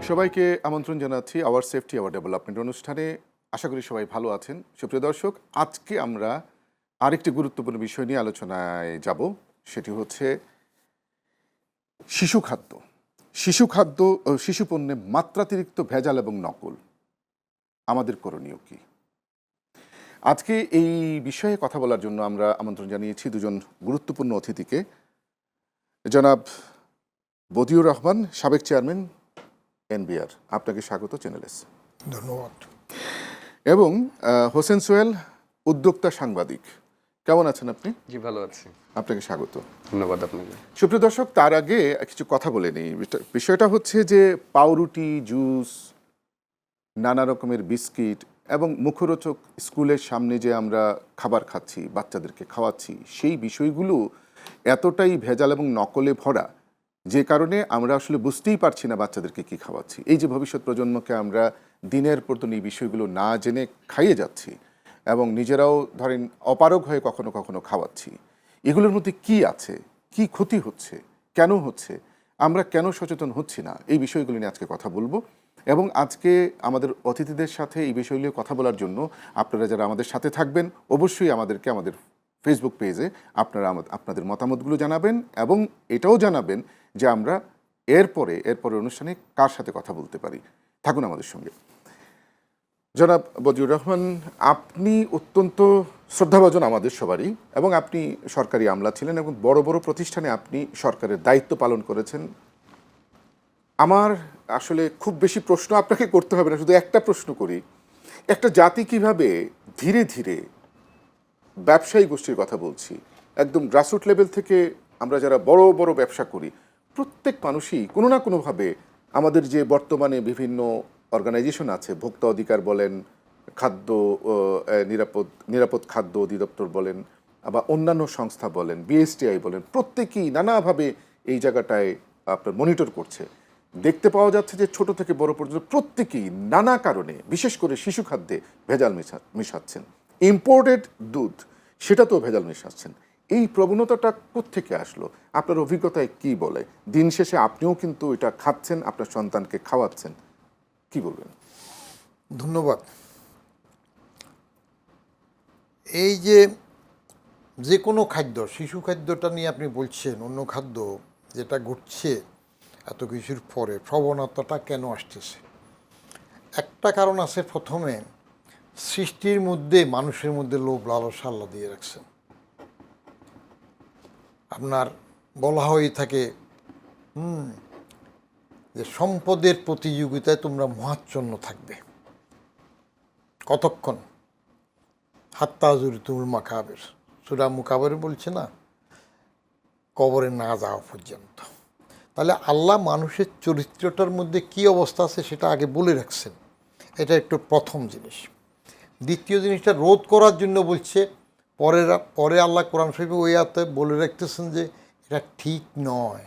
সবাইকে আমন্ত্রণ জানাচ্ছি আওয়ার সেফটি আওয়ার ডেভেলপমেন্ট অনুষ্ঠানে। আশা করি সবাই ভালো আছেন। সুপ্রিয় দর্শক, আজকে আমরা আরেকটি গুরুত্বপূর্ণ বিষয় নিয়ে আলোচনায় যাব। সেটি হচ্ছে শিশু খাদ্য। শিশু খাদ্য ও শিশু পণ্যে মাত্রাতিরিক্ত ভেজাল এবং নকল, আমাদের করণীয় কি? আজকে এই বিষয়ে কথা বলার জন্য আমরা আমন্ত্রণ জানিয়েছি দুজন গুরুত্বপূর্ণ অতিথিকে। জনাব বদিউর রহমান, সাবেক চেয়ারম্যান এনবিআর, আপনাকে স্বাগত চ্যানেলস। ধন্যবাদ। এবং হোসেন সোহেল, উদ্যোক্তা সাংবাদিক। কেমন আছেন আপনি? জি, ভালো আছি। আপনাকে স্বাগত। ধন্যবাদ আপনাকে। সুপ্রিয় দর্শক, তার আগে কিছু কথা বলে নিই। বিষয়টা হচ্ছে যে পাউরুটি, জুস, নানা রকমের বিস্কিট এবং মুখরোচক স্কুলের সামনে যে আমরা খাবার খাচ্ছি, বাচ্চাদেরকে খাওয়াচ্ছি, সেই বিষয়গুলো এতটাই ভেজাল এবং নকলে ভরা, যে কারণে আমরা আসলে বুঝতেই পারছি না বাচ্চাদেরকে কি খাওয়াচ্ছি। এই যে ভবিষ্যৎ প্রজন্মকে আমরা দিনের পর দিন এই বিষয়গুলো না জেনে খাইয়ে যাচ্ছি এবং নিজেরাও ধরেন অপারগ হয়ে কখনো কখনো খাওয়াচ্ছি। এগুলোর মধ্যে কি আছে, কি ক্ষতি হচ্ছে, কেন হচ্ছে, আমরা কেন সচেতন হচ্ছি না, এই বিষয়গুলো নিয়ে আজকে কথা বলবো। এবং আজকে আমাদের অতিথিদের সাথে এই বিষয়গুলো কথা বলার জন্য আপনারা যারা আমাদের সাথে থাকবেন, অবশ্যই আমাদেরকে আমাদের ফেসবুক পেজে আপনারা আপনাদের মতামতগুলো জানাবেন এবং এটাও জানাবেন যে আমরা এরপরে অনুষ্ঠানে কার সাথে কথা বলতে পারি। থাকুন আমাদের সঙ্গে। জনাব বদিউর রহমান, আপনি অত্যন্ত শ্রদ্ধাভাজন আমাদের সবারই, এবং আপনি সরকারি আমলা ছিলেন এবং বড় বড় প্রতিষ্ঠানে আপনি সরকারের দায়িত্ব পালন করেছেন। আমার আসলে খুব বেশি প্রশ্ন আপনাকে করতে হবে না, শুধু একটা প্রশ্ন করি। একটা জাতি কিভাবে ধীরে ধীরে, ব্যবসায়ী গোষ্ঠীর কথা বলছি, একদম গ্রাসরুট লেভেল থেকে আমরা যারা বড় বড় ব্যবসা করি, প্রত্যেক মানুষই কোনো না কোনোভাবে আমাদের যে বর্তমানে বিভিন্ন অর্গানাইজেশন আছে, ভোক্তা অধিকার বলেন, খাদ্য নিরাপদ খাদ্য অধিদপ্তর বলেন, আবার অন্যান্য সংস্থা বলেন, বিএসটিআই বলেন, প্রত্যেকেই নানাভাবে এই জায়গাটায় আপনার মনিটর করছে। দেখতে পাওয়া যাচ্ছে যে ছোট থেকে বড় পর্যন্ত প্রত্যেকেই নানা কারণে, বিশেষ করে শিশু খাদ্যে ভেজাল মেশাচ্ছেন। ইম্পোর্টেড দুধ, সেটাতেও ভেজাল মেশাচ্ছেন। এই প্রবণতাটা কোত্থেকে আসলো? আপনার অভিজ্ঞতায় কি বলে? দিন শেষে আপনিও কিন্তু এটা খাচ্ছেন, আপনার সন্তানকে খাওয়াচ্ছেন, কি বলবেন? ধন্যবাদ। এই যে কোনো খাদ্য, শিশু খাদ্যটা নিয়ে আপনি বলছেন, অন্য খাদ্য যেটা ঘটছে এত কিছুর পরে প্রবণতাটা কেন আসতেছে? একটা কারণ আছে। প্রথমে সৃষ্টির মধ্যে মানুষের মধ্যে লোভ লালসা আল্লাহ দিয়ে রাখছেন। আপনার বলা হয়ে থাকে যে সম্পদের প্রতিযোগিতায় তোমরা মহাচ্ছন্ন থাকবে। কতক্ষণ? হাত্তা জুরিতুমুল মাকাবির, সূরা মুকাবিরে বলছে না, কবরে না যাওয়া পর্যন্ত। তাহলে আল্লাহ মানুষের চরিত্রটার মধ্যে কি অবস্থা আছে সেটা আগে বলে রাখছেন। এটা একটু প্রথম জিনিস। দ্বিতীয় জিনিসটা রোধ করার জন্য বলছে, পরে আল্লাহ কোরআন শরীফে ওই আয়াতে বলে রাখতেছেন যে এটা ঠিক নয়।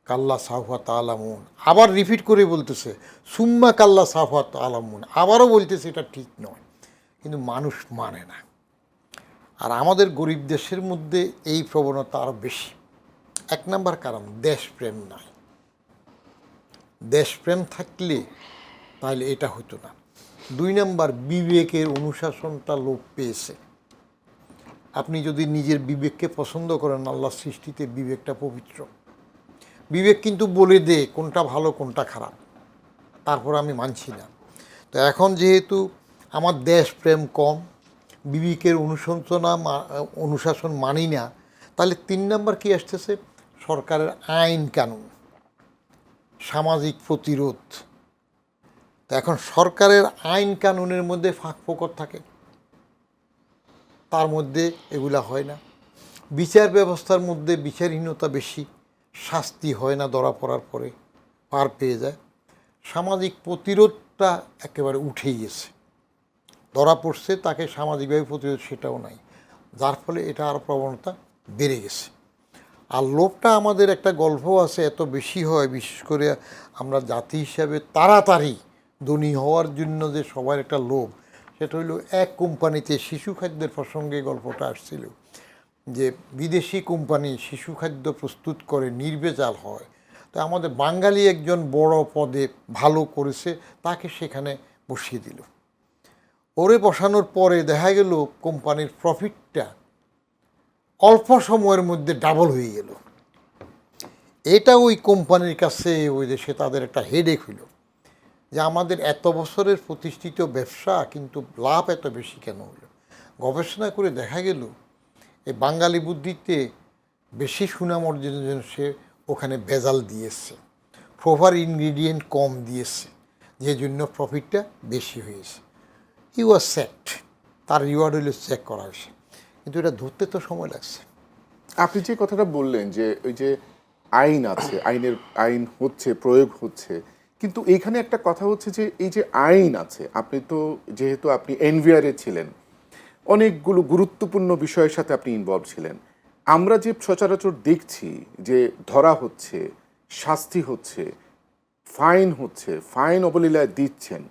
কাল্লা সাফা তালামুন, আবার রিপিট করে বলতেছে সুম্মা কাল্লা সাফা তালামুন, আবারও বলতেছে এটা ঠিক নয়। কিন্তু মানুষ মানে না। আর আমাদের গরিব দেশের মধ্যে এই প্রবণতা আরও বেশি। এক নাম্বার কারণ দেশপ্রেম নাই। দেশপ্রেম থাকলে তাহলে এটা হতো না। দুই নাম্বার, বিবেকের অনুশাসনটা লোপ পেয়েছে। আপনি যদি নিজের বিবেককে পছন্দ করেন, আল্লাহর সৃষ্টিতে বিবেকটা পবিত্র। বিবেক কিন্তু বলে দে কোনটা ভালো কোনটা খারাপ, তারপর আমি মানছি না। তো এখন যেহেতু আমার দেশপ্রেম কম, বিবেকের অনুশাসন মানি না, তাহলে তিন নাম্বার কি আসতেছে? সরকারের আইন কানুন, সামাজিক প্রতিরোধ। তো এখন সরকারের আইন কানুনের মধ্যে ফাঁকফোকর থাকে, তার মধ্যে এগুলা হয় না। বিচার ব্যবস্থার মধ্যে বিচারহীনতা বেশি, শাস্তি হয় না, ধরা পড়ার পরে পার পেয়ে যায়। সামাজিক প্রতিরোধটা একেবারে উঠেই গেছে। ধরা পড়ছে, তাকে সামাজিকভাবে প্রতিরোধ সেটাও নাই, যার ফলে এটা আর প্রবণতা বেড়ে গেছে। আর লোভটা আমাদের একটা গল্প আছে, এত বেশি হয়, বিশেষ করে আমরা জাতি হিসাবে তাড়াতাড়ি ধনী হওয়ার জন্য যে সবার একটা লোভ, সেটা হইল এক কোম্পানিতে শিশু খাদ্যের প্রসঙ্গে গল্পটা আসছিল যে বিদেশি কোম্পানি শিশু খাদ্য প্রস্তুত করে, নির্ভেজাল হয়, তো আমাদের বাঙালি একজন বড় পদে ভালো করেছে, তাকে সেখানে বসিয়ে দিল। ওরে বসানোর পরে দেখা গেল কোম্পানির প্রফিটটা অল্প সময়ের মধ্যে ডাবল হয়ে গেল। এটা ওই কোম্পানির কাছে ওই দেশে তাদের একটা হেডেক হইল যে আমাদের এত বছরের প্রতিষ্ঠিত ব্যবসা কিন্তু লাভ এত বেশি কেন হলো। গবেষণা করে দেখা গেল এই বাঙালি বুদ্ধিতে বেশি সুনাম অর্জনের জন্য সে ওখানে ভেজাল দিয়েছে, প্রপার ইনগ্রিডিয়েন্ট কম দিয়েছে, যে জন্য প্রফিটটা বেশি হয়েছে। হি ওয়াজ স্যাকড, তার রিওয়ার্ড হইল চেক করা হয়েছে, কিন্তু এটা ধরতে তো সময় লাগছে। আপনি যে কথাটা বললেন যে ওই যে আইন আছে, আইন হচ্ছে, প্রয়োগ হচ্ছে, কিন্তু এইখানে একটা কথা হচ্ছে যে এই যে আইন আছে, আপনি তো যেহেতু আপনি এনভিআরে ছিলেন, অনেকগুলো গুরুত্বপূর্ণ বিষয়ের সাথে আপনি ইনভলভ ছিলেন। আমরা যে সচরাচর দেখছি যে ধরা হচ্ছে, শাস্তি হচ্ছে, ফাইন অবলীলায় দিচ্ছেন,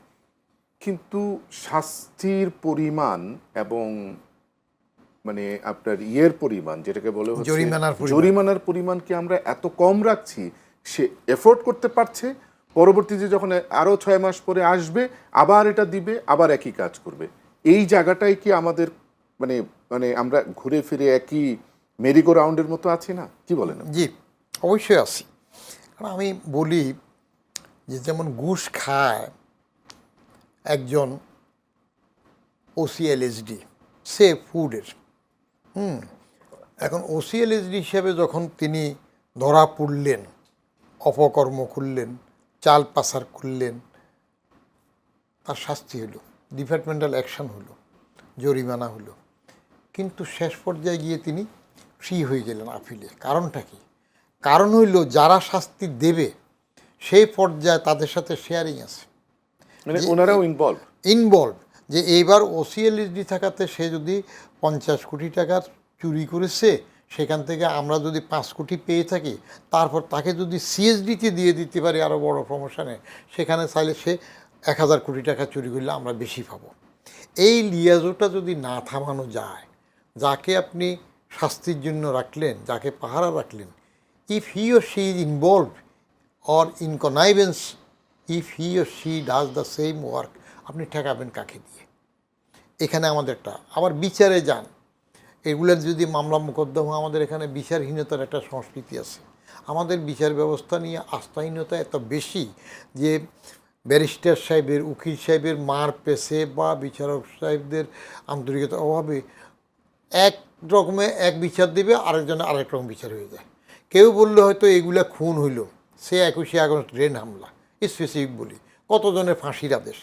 কিন্তু শাস্তির পরিমাণ এবং মানে আপনার পরিমাণ যেটাকে বলে হচ্ছে জরিমানার পরিমাণ কি আমরা এত কম রাখছি, সে এফোর্ড করতে পারছে, পরবর্তীতে যখন আরও 6 মাস পরে আসবে আবার এটা দিবে, আবার একই কাজ করবে। এই জায়গাটাই কি আমাদের মানে মানে আমরা ঘুরে ফিরে একই মেরিগো রাউন্ডের মতো আছি না, কি বলেন? জি, অবশ্যই আছি। কারণ আমি বলি যে যেমন ঘুষ খায় একজন ওসিএলএসডি, সে ফুডের, এখন ওসিএলএসডি হিসেবে যখন তিনি ধরা পড়লেন, অপকর্ম করলেন, চাল পাচার করলেন, তার শাস্তি হলো, ডিপার্টমেন্টাল অ্যাকশন হলো, জরিমানা হলো, কিন্তু শেষ পর্যায়ে গিয়ে তিনি ফ্রি হয়ে গেলেন আপিলে। কারণটা কি? কারণ হইল যারা শাস্তি দেবে সেই পর্যায়ে তাদের সাথে শেয়ারিং আছে, মানে ওনারাও ইনভলভ যে এইবার ওসিএলএসডি থাকাতে সে যদি 50 কোটি টাকার চুরি করেছে, সেখান থেকে আমরা যদি 5 কোটি পেয়ে থাকি, তারপর তাকে যদি সিএসডিতে দিয়ে দিতে পারি আরও বড় প্রমোশনে, সেখানে চাইলে সে 1000 কোটি টাকা চুরি করলে আমরা বেশি পাবো। এই লিয়াজোটা যদি না থামানো যায়, যাকে আপনি শাস্তির জন্য রাখলেন, যাকে পাহারা রাখলেন, if he or she is involved or in connivance, if he or she does the same work, আপনি ঠেকাবেন কাকে দিয়ে? এখানে আমাদের একটা আবার বিচারে যান, এগুলোর যদি মামলা মোকদ্দমা, আমাদের এখানে বিচারহীনতার একটা সংস্কৃতি আছে। আমাদের বিচার ব্যবস্থা নিয়ে আস্থাহীনতা এত বেশি যে ব্যারিস্টার সাহেবের, উকিল সাহেবের মার পেছে বা বিচারক সাহেবদের আন্তরিকতার অভাবে এক রকমে এক বিচার দেবে, আরেকজনে আরেক রকম বিচার হয়ে যায়। কেউ বললে হয়তো এগুলা খুন হইল, সে 21শে আগস্ট ট্রেন হামলা, স্পেসিফিক বলি, কতজনের ফাঁসির আদেশ।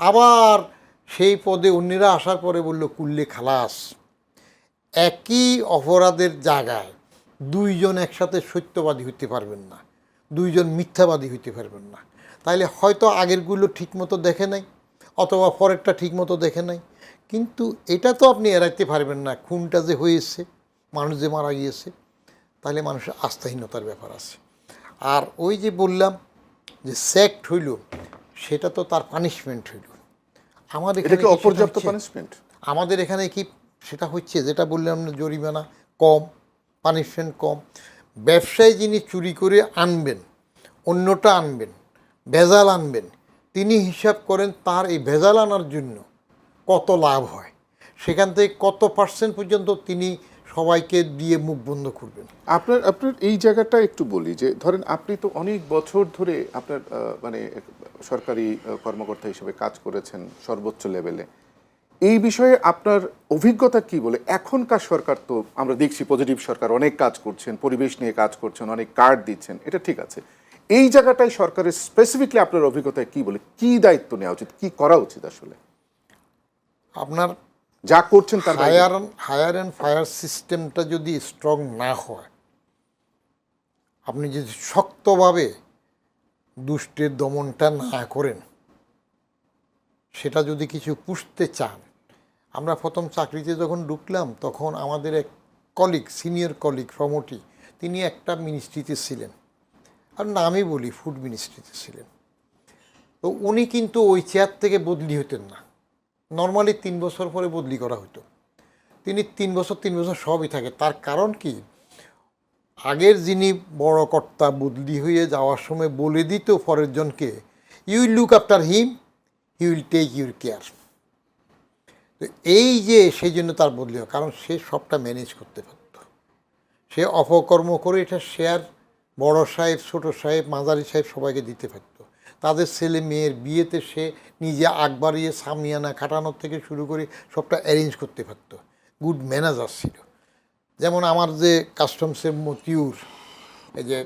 আবার সেই পদে অন্যরা আসার পরে বলল কুল্লে খালাস। একই অপরাধের জায়গায় দুইজন একসাথে সত্যবাদী হইতে পারবেন না, দুইজন মিথ্যাবাদী হইতে পারবেন না। তাইলে হয়তো আগেরগুলো ঠিকমতো দেখে নাই, অথবা পরেরটা ঠিকমতো দেখে নাই, কিন্তু এটা তো আপনি এড়াইতে পারবেন না, খুনটা যে হয়েছে, মানুষ যে মারা গিয়েছে, তাহলে মানুষের আস্থাহীনতার ব্যাপার আছে। আর ওই যে বললাম যে সেক্ট হইল, সেটা তো তার পানিশমেন্ট হইল। আমাদের এটা কি অপর্যাপ্ত পানিশমেন্ট? আমাদের এখানে কি সেটা হচ্ছে, যেটা বললাম না, জরিমানা কম, পানিশমেন্ট কম। ব্যবসায়ী যিনি চুরি করে আনবেন, অন্যটা আনবেন, ভেজাল আনবেন, তিনি হিসাব করেন তার এই ভেজাল আনার জন্য কত লাভ হয়, সেখান থেকে কত পার্সেন্ট পর্যন্ত তিনি সবাইকে দিয়ে মুখ বন্ধ করবেন। আপনার এই জায়গাটা একটু বলি যে ধরেন আপনি তো অনেক বছর ধরে আপনার মানে সরকারি কর্মকর্তা হিসেবে কাজ করেছেন সর্বোচ্চ লেভেলে। এই বিষয়ে আপনার অভিজ্ঞতা কি বলে? এখনকার সরকার তো আমরা দেখছি পজিটিভ সরকার, অনেক কাজ করছেন, পরিবেশ নিয়ে কাজ করছেন, অনেক কার্ড দিচ্ছেন, এটা ঠিক আছে। এই জায়গাটায় সরকারের স্পেসিফিকলি আপনার অভিজ্ঞতায় কি বলে, কি দায়িত্ব নেওয়া উচিত, কি করা উচিত? আসলে আপনার যা করছেন তার হায়ার অ্যান্ড ফায়ার সিস্টেমটা যদি স্ট্রং না হয়, আপনি যদি শক্তভাবে দুষ্টের দমনটা না করেন, সেটা যদি কিছু পুষতে চান। আমরা প্রথম চাকরিতে যখন ঢুকলাম, তখন আমাদের এক কলিগ, সিনিয়র কলিগ প্রমোটি, তিনি একটা মিনিস্ট্রিতে ছিলেন, আর নামই বলি ফুড মিনিস্ট্রিতে ছিলেন। তো উনি কিন্তু ওই চেয়ার থেকে বদলি হতেন না, নর্মালি 3 বছর পরে বদলি করা হতো। তিনি 3 বছর সবই থাকে। তার কারণ কি? আগের যিনি বড় কর্তা বদলি হয়ে যাওয়ার সময় বলে দিত পরের জনকে, you will look after him, he will take your care. তো এই যে সেই জন্য তার বদলি হয়, কারণ সে সবটা ম্যানেজ করতে পারত। সে অপকর্ম করে এটা শেয়ার বড় সাহেব, ছোট সাহেব, মাঝারি সাহেব সবাইকে দিতে পারত। তাদের ছেলে মেয়ের বিয়েতে সে নিজে আগ বাড়িয়ে সামিয়ানা খাটানোর থেকে শুরু করে সবটা অ্যারেঞ্জ করতে পারত। গুড ম্যানেজার ছিল। যেমন আমার যে কাস্টমসের মতিউর, এই যে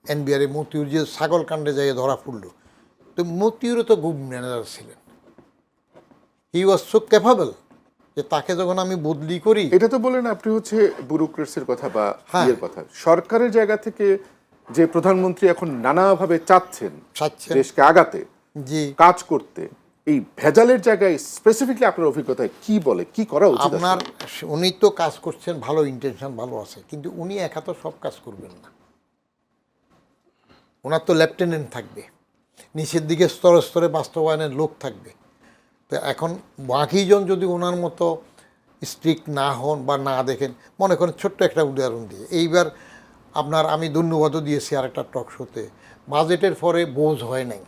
এনবিআরে মতিউর যে ছাগল কাণ্ডে যাইয়ে ধরা পড়ল, তো মতিউরও তো গুড ম্যানেজার ছিলেন। হি ওয়াজ সো ক্যাপাবল যে তাকে যখন আমি বদলি করি। এটা তো বলেন আপনি হচ্ছে ব্যুরোক্রেসির কথা বা হ্যাঁ। ইয়ের কথা, সরকারের জায়গা থেকে যে প্রধানমন্ত্রী এখন নানাভাবে চাচ্ছেন দেশকে আগাতে, জি, কাজ করতে, এই ভেজালের জায়গায় স্পেসিফিকলি আপনার অভিজ্ঞতায় কি বলে, কি করা উচিত আপনার আসলে? উনি তো কাজ করছেন, ভালো ইন্টেনশন ভালো আছে, কিন্তু উনি একা তো সব কাজ করবেন না। ওনার তো লেফটেন্যান্ট থাকবে, নিচের দিকে স্তরে স্তরে বাস্তবায়নের লোক থাকবে। তো এখন বাকিজন যদি ওনার মতো স্ট্রিক্ট না হন বা না দেখেন, মনে করেন ছোট্ট একটা উদাহরণ দিয়ে, এইবার আপনার আমি ধন্যবাদও দিয়েছি আর একটা টক শোতে, বাজেটের পরে বোঝ হয় নাই,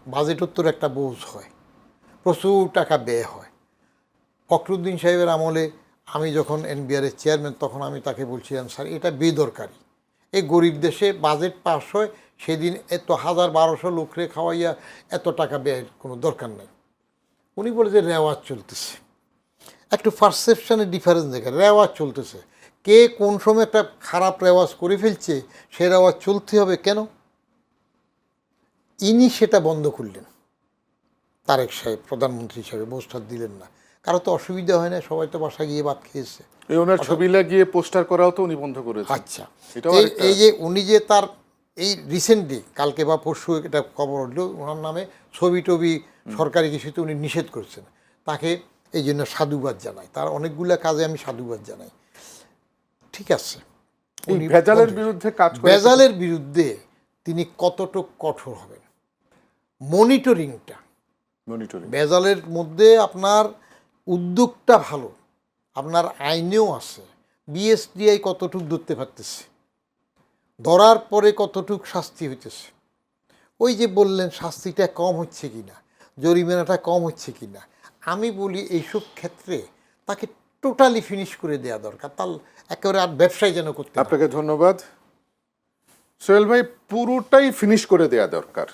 বাজেটের তো একটা বোঝ হয়, প্রচুর টাকা ব্যয় হয়। ফখরুদ্দিন সাহেবের আমলে আমি যখন এনবিআরের চেয়ারম্যান, তখন আমি তাকে বলছিলাম, স্যার এটা বেদরকারি, এই গরিব দেশে বাজেট পাস হয় সেদিন এত 1000-1200 লোকরে খাওয়াইয়া এত টাকা ব্যয়ের কোনো দরকার নেই। উনি বলে যে রেওয়াজ চলতেছে, একটু পারসেপশনের ডিফারেন্স দেখে, রেওয়াজ চলতেছে, কে কোন সময় একটা খারাপ রেওয়াজ করে ফেলছে, সে রেওয়াজ চলতে হবে কেন? ইনি সেটা বন্ধ করলেন, তারেক সাহেব প্রধানমন্ত্রী হিসাবে বোস্টার দিলেন না, কারো তো অসুবিধা হয় না, সবাই তো বাসা গিয়ে ভাত খেয়েছে। এই ওনার ছবি লাগিয়ে পোস্টার করাও তো উনি বন্ধ করেছেন। আচ্ছা, এটাও এই যে উনি যে তার এই রিসেন্টলি কালকে বা পরশু এটা খবর উঠল, ওনার নামে ছবি টবি সরকারি কিছুতে উনি নিষেধ করছেন, তাকে এই জন্য সাধুবাদ জানাই, তার অনেকগুলা কাজে আমি সাধুবাদ জানাই। ঠিক আছে, এই ভেজালের বিরুদ্ধে কাজ করে ভেজালের বিরুদ্ধে তিনি কতটুকু কঠোর হবেন, মনিটরিংটা, মনিটরিং। ভেজালের মধ্যে আপনার উদ্যোগটা ভালো, আপনার আইনেও আছে, বিএসটিআই কতটুক ধরতে পারতেছে, ধরার পরে কতটুক শাস্তি হইতেছে, ওই যে বললেন শাস্তিটা কম হচ্ছে কি না, জরিমানাটা কম হচ্ছে কি না, আমি বলি এইসব ক্ষেত্রে তাকে টোটালি ফিনিশ করে দেওয়া দরকার, তার একেবারে আর ব্যবসায় যেন করতে না। আপনাকে ধন্যবাদ সোহেল ভাই। পুরোটাই ফিনিশ করে দেয়া দরকার,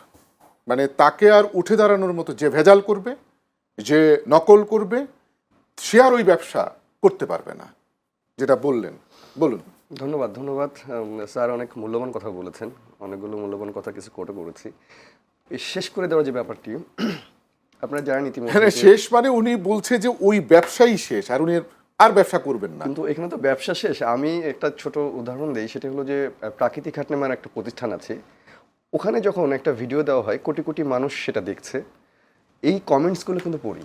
মানে তাকে আর উঠে দাঁড়ানোর মতো, যে ভেজাল করবে, যে নকল করবে, সে আর ওই ব্যবসা করতে পারবে না, যেটা বললেন। বলুন। ধন্যবাদ ধন্যবাদ স্যার, অনেক মূল্যবান কথা বলেছেন, অনেকগুলো মূল্যবান কথা কিছু কোটও করেছি। এই শেষ করে দেওয়ার যে ব্যাপারটি, আপনারা জানেন ইতিমধ্যে হ্যাঁ, শেষ মানে উনি বলছে যে ওই ব্যবসাই শেষ, আর উনি আর ব্যবসা করবেন না। কিন্তু এখানে তো ব্যবসা শেষ। আমি একটা ছোট উদাহরণ দিই, সেটা হলো যে প্রাকৃতিক হাট নামের একটা প্রতিষ্ঠান আছে, ওখানে যখন একটা ভিডিও দেওয়া হয় কোটি কোটি মানুষ সেটা দেখছে, এই কমেন্টসগুলো কিন্তু পড়ি,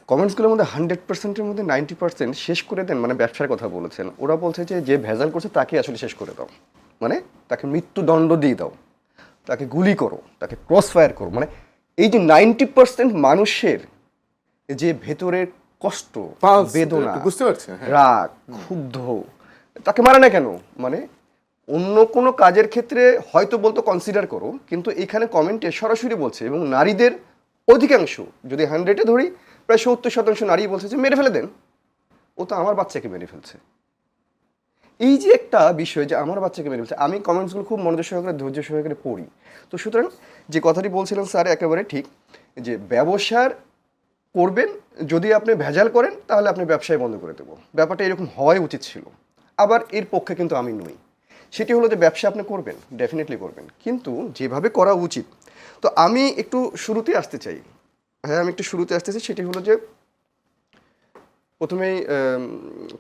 কমেন্টসগুলোর মধ্যে 100%-এর মধ্যে 90% শেষ করে দেন, মানে ব্যবসার কথা বলেছেন। ওরা বলছে যে ভেজাল করছে তাকে আসলে শেষ করে দাও, মানে তাকে মৃত্যুদণ্ড দিয়ে দাও, তাকে গুলি করো, তাকে ক্রস ফায়ার করো। মানে এই যে 90% মানুষের যে ভেতরের কষ্ট, বেদনা, বুঝতে পারছেন, রাগ, ক্ষুব্ধ, তাকে মারে না কেন? মানে অন্য কোনো কাজের ক্ষেত্রে হয়তো বলতো কনসিডার করো, কিন্তু এখানে কমেন্টে সরাসরি বলছে, এবং নারীদের অধিকাংশ, যদি 100-এ ধরি প্রায় 70% নারী বলছে যে মেরে ফেলে দেন, ও তো আমার বাচ্চাকে মেরে ফেলছে। এই যে একটা বিষয় যে আমার বাচ্চাকে মেরে ফেলছে, আমি কমেন্টসগুলো খুব মনোযোগ সহকারে, ধৈর্য সহকারে পড়ি। তো সুতরাং যে কথাটি বলছিলেন স্যার একেবারে ঠিক, যে ব্যবসার করবেন, যদি আপনি ভেজাল করেন তাহলে আপনি ব্যবসায় বন্ধ করে দেবো, ব্যাপারটা এরকম হওয়াই উচিত ছিল। আবার এর পক্ষে কিন্তু আমি নই, সেটি হলো যে ব্যবসা আপনি করবেন, ডেফিনেটলি করবেন, কিন্তু যেভাবে করা উচিত। তো আমি একটু শুরুতে আসতে চাই, আমি একটু শুরুতে আসতে চাই, সেটি হলো যে প্রথমেই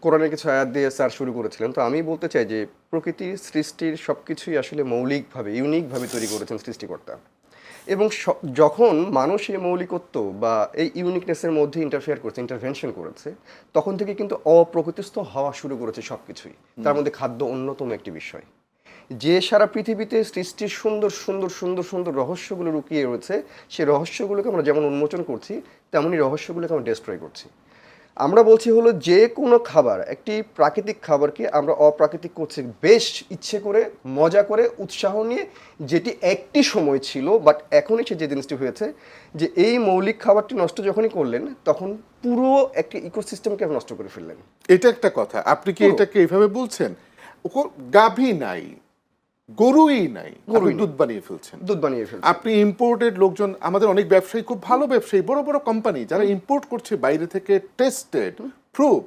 কোরআনের কিছু আয়াত দিয়ে স্যার শুরু করেছিলেন। তো আমি বলতে চাই যে প্রকৃতির সৃষ্টির সব কিছুই আসলে মৌলিকভাবে, ইউনিকভাবে তৈরি করেছেন সৃষ্টিকর্তা, এবং যখন মানুষ এই মৌলিকত্ব বা এই ইউনিকনেসের মধ্যে ইন্টারফেয়ার করছে, ইন্টারভেনশন করেছে, তখন থেকে কিন্তু অপ্রকৃতিস্থ হওয়া শুরু করেছে সব কিছুই। তার মধ্যে খাদ্য অন্যতম একটি বিষয়, যে সারা পৃথিবীতে সৃষ্টির সুন্দর সুন্দর সুন্দর সুন্দর রহস্যগুলো লুকিয়ে রয়েছে, সেই রহস্যগুলোকে আমরা যেমন উন্মোচন করছি, তেমনই রহস্যগুলোকে আমরা ডেস্ট্রয় করছি। আমরা বলছি হলো যে কোনো খাবার, একটি প্রাকৃতিক খাবারকে আমরা অপ্রাকৃতিক করছি বেশ ইচ্ছে করে, মজা করে, উৎসাহ নিয়ে, যেটি একটি সময় ছিল, বাট এখন এসে যে জিনিসটি হয়েছে যে এই মৌলিক খাবারটি নষ্ট যখনই করলেন তখন পুরো একটি ইকোসিস্টেমকে নষ্ট করে ফেললেন। এটা একটা কথা। আপনি কি এটাকে এইভাবে বলছেন? গাভী নাই, গরুই নাই, আপনি দুধ বানিয়ে ফেলছেন। দুধ বানিয়ে ফেলছেন। আপনি ইম্পোর্টেড লোকজন, আমাদের অনেক ব্যবসায়ী, খুব ভালো ব্যবসায়ী, বড় বড় কোম্পানি যারা ইম্পোর্ট করছে বাইরে থেকে, টেস্টেড প্রুভড,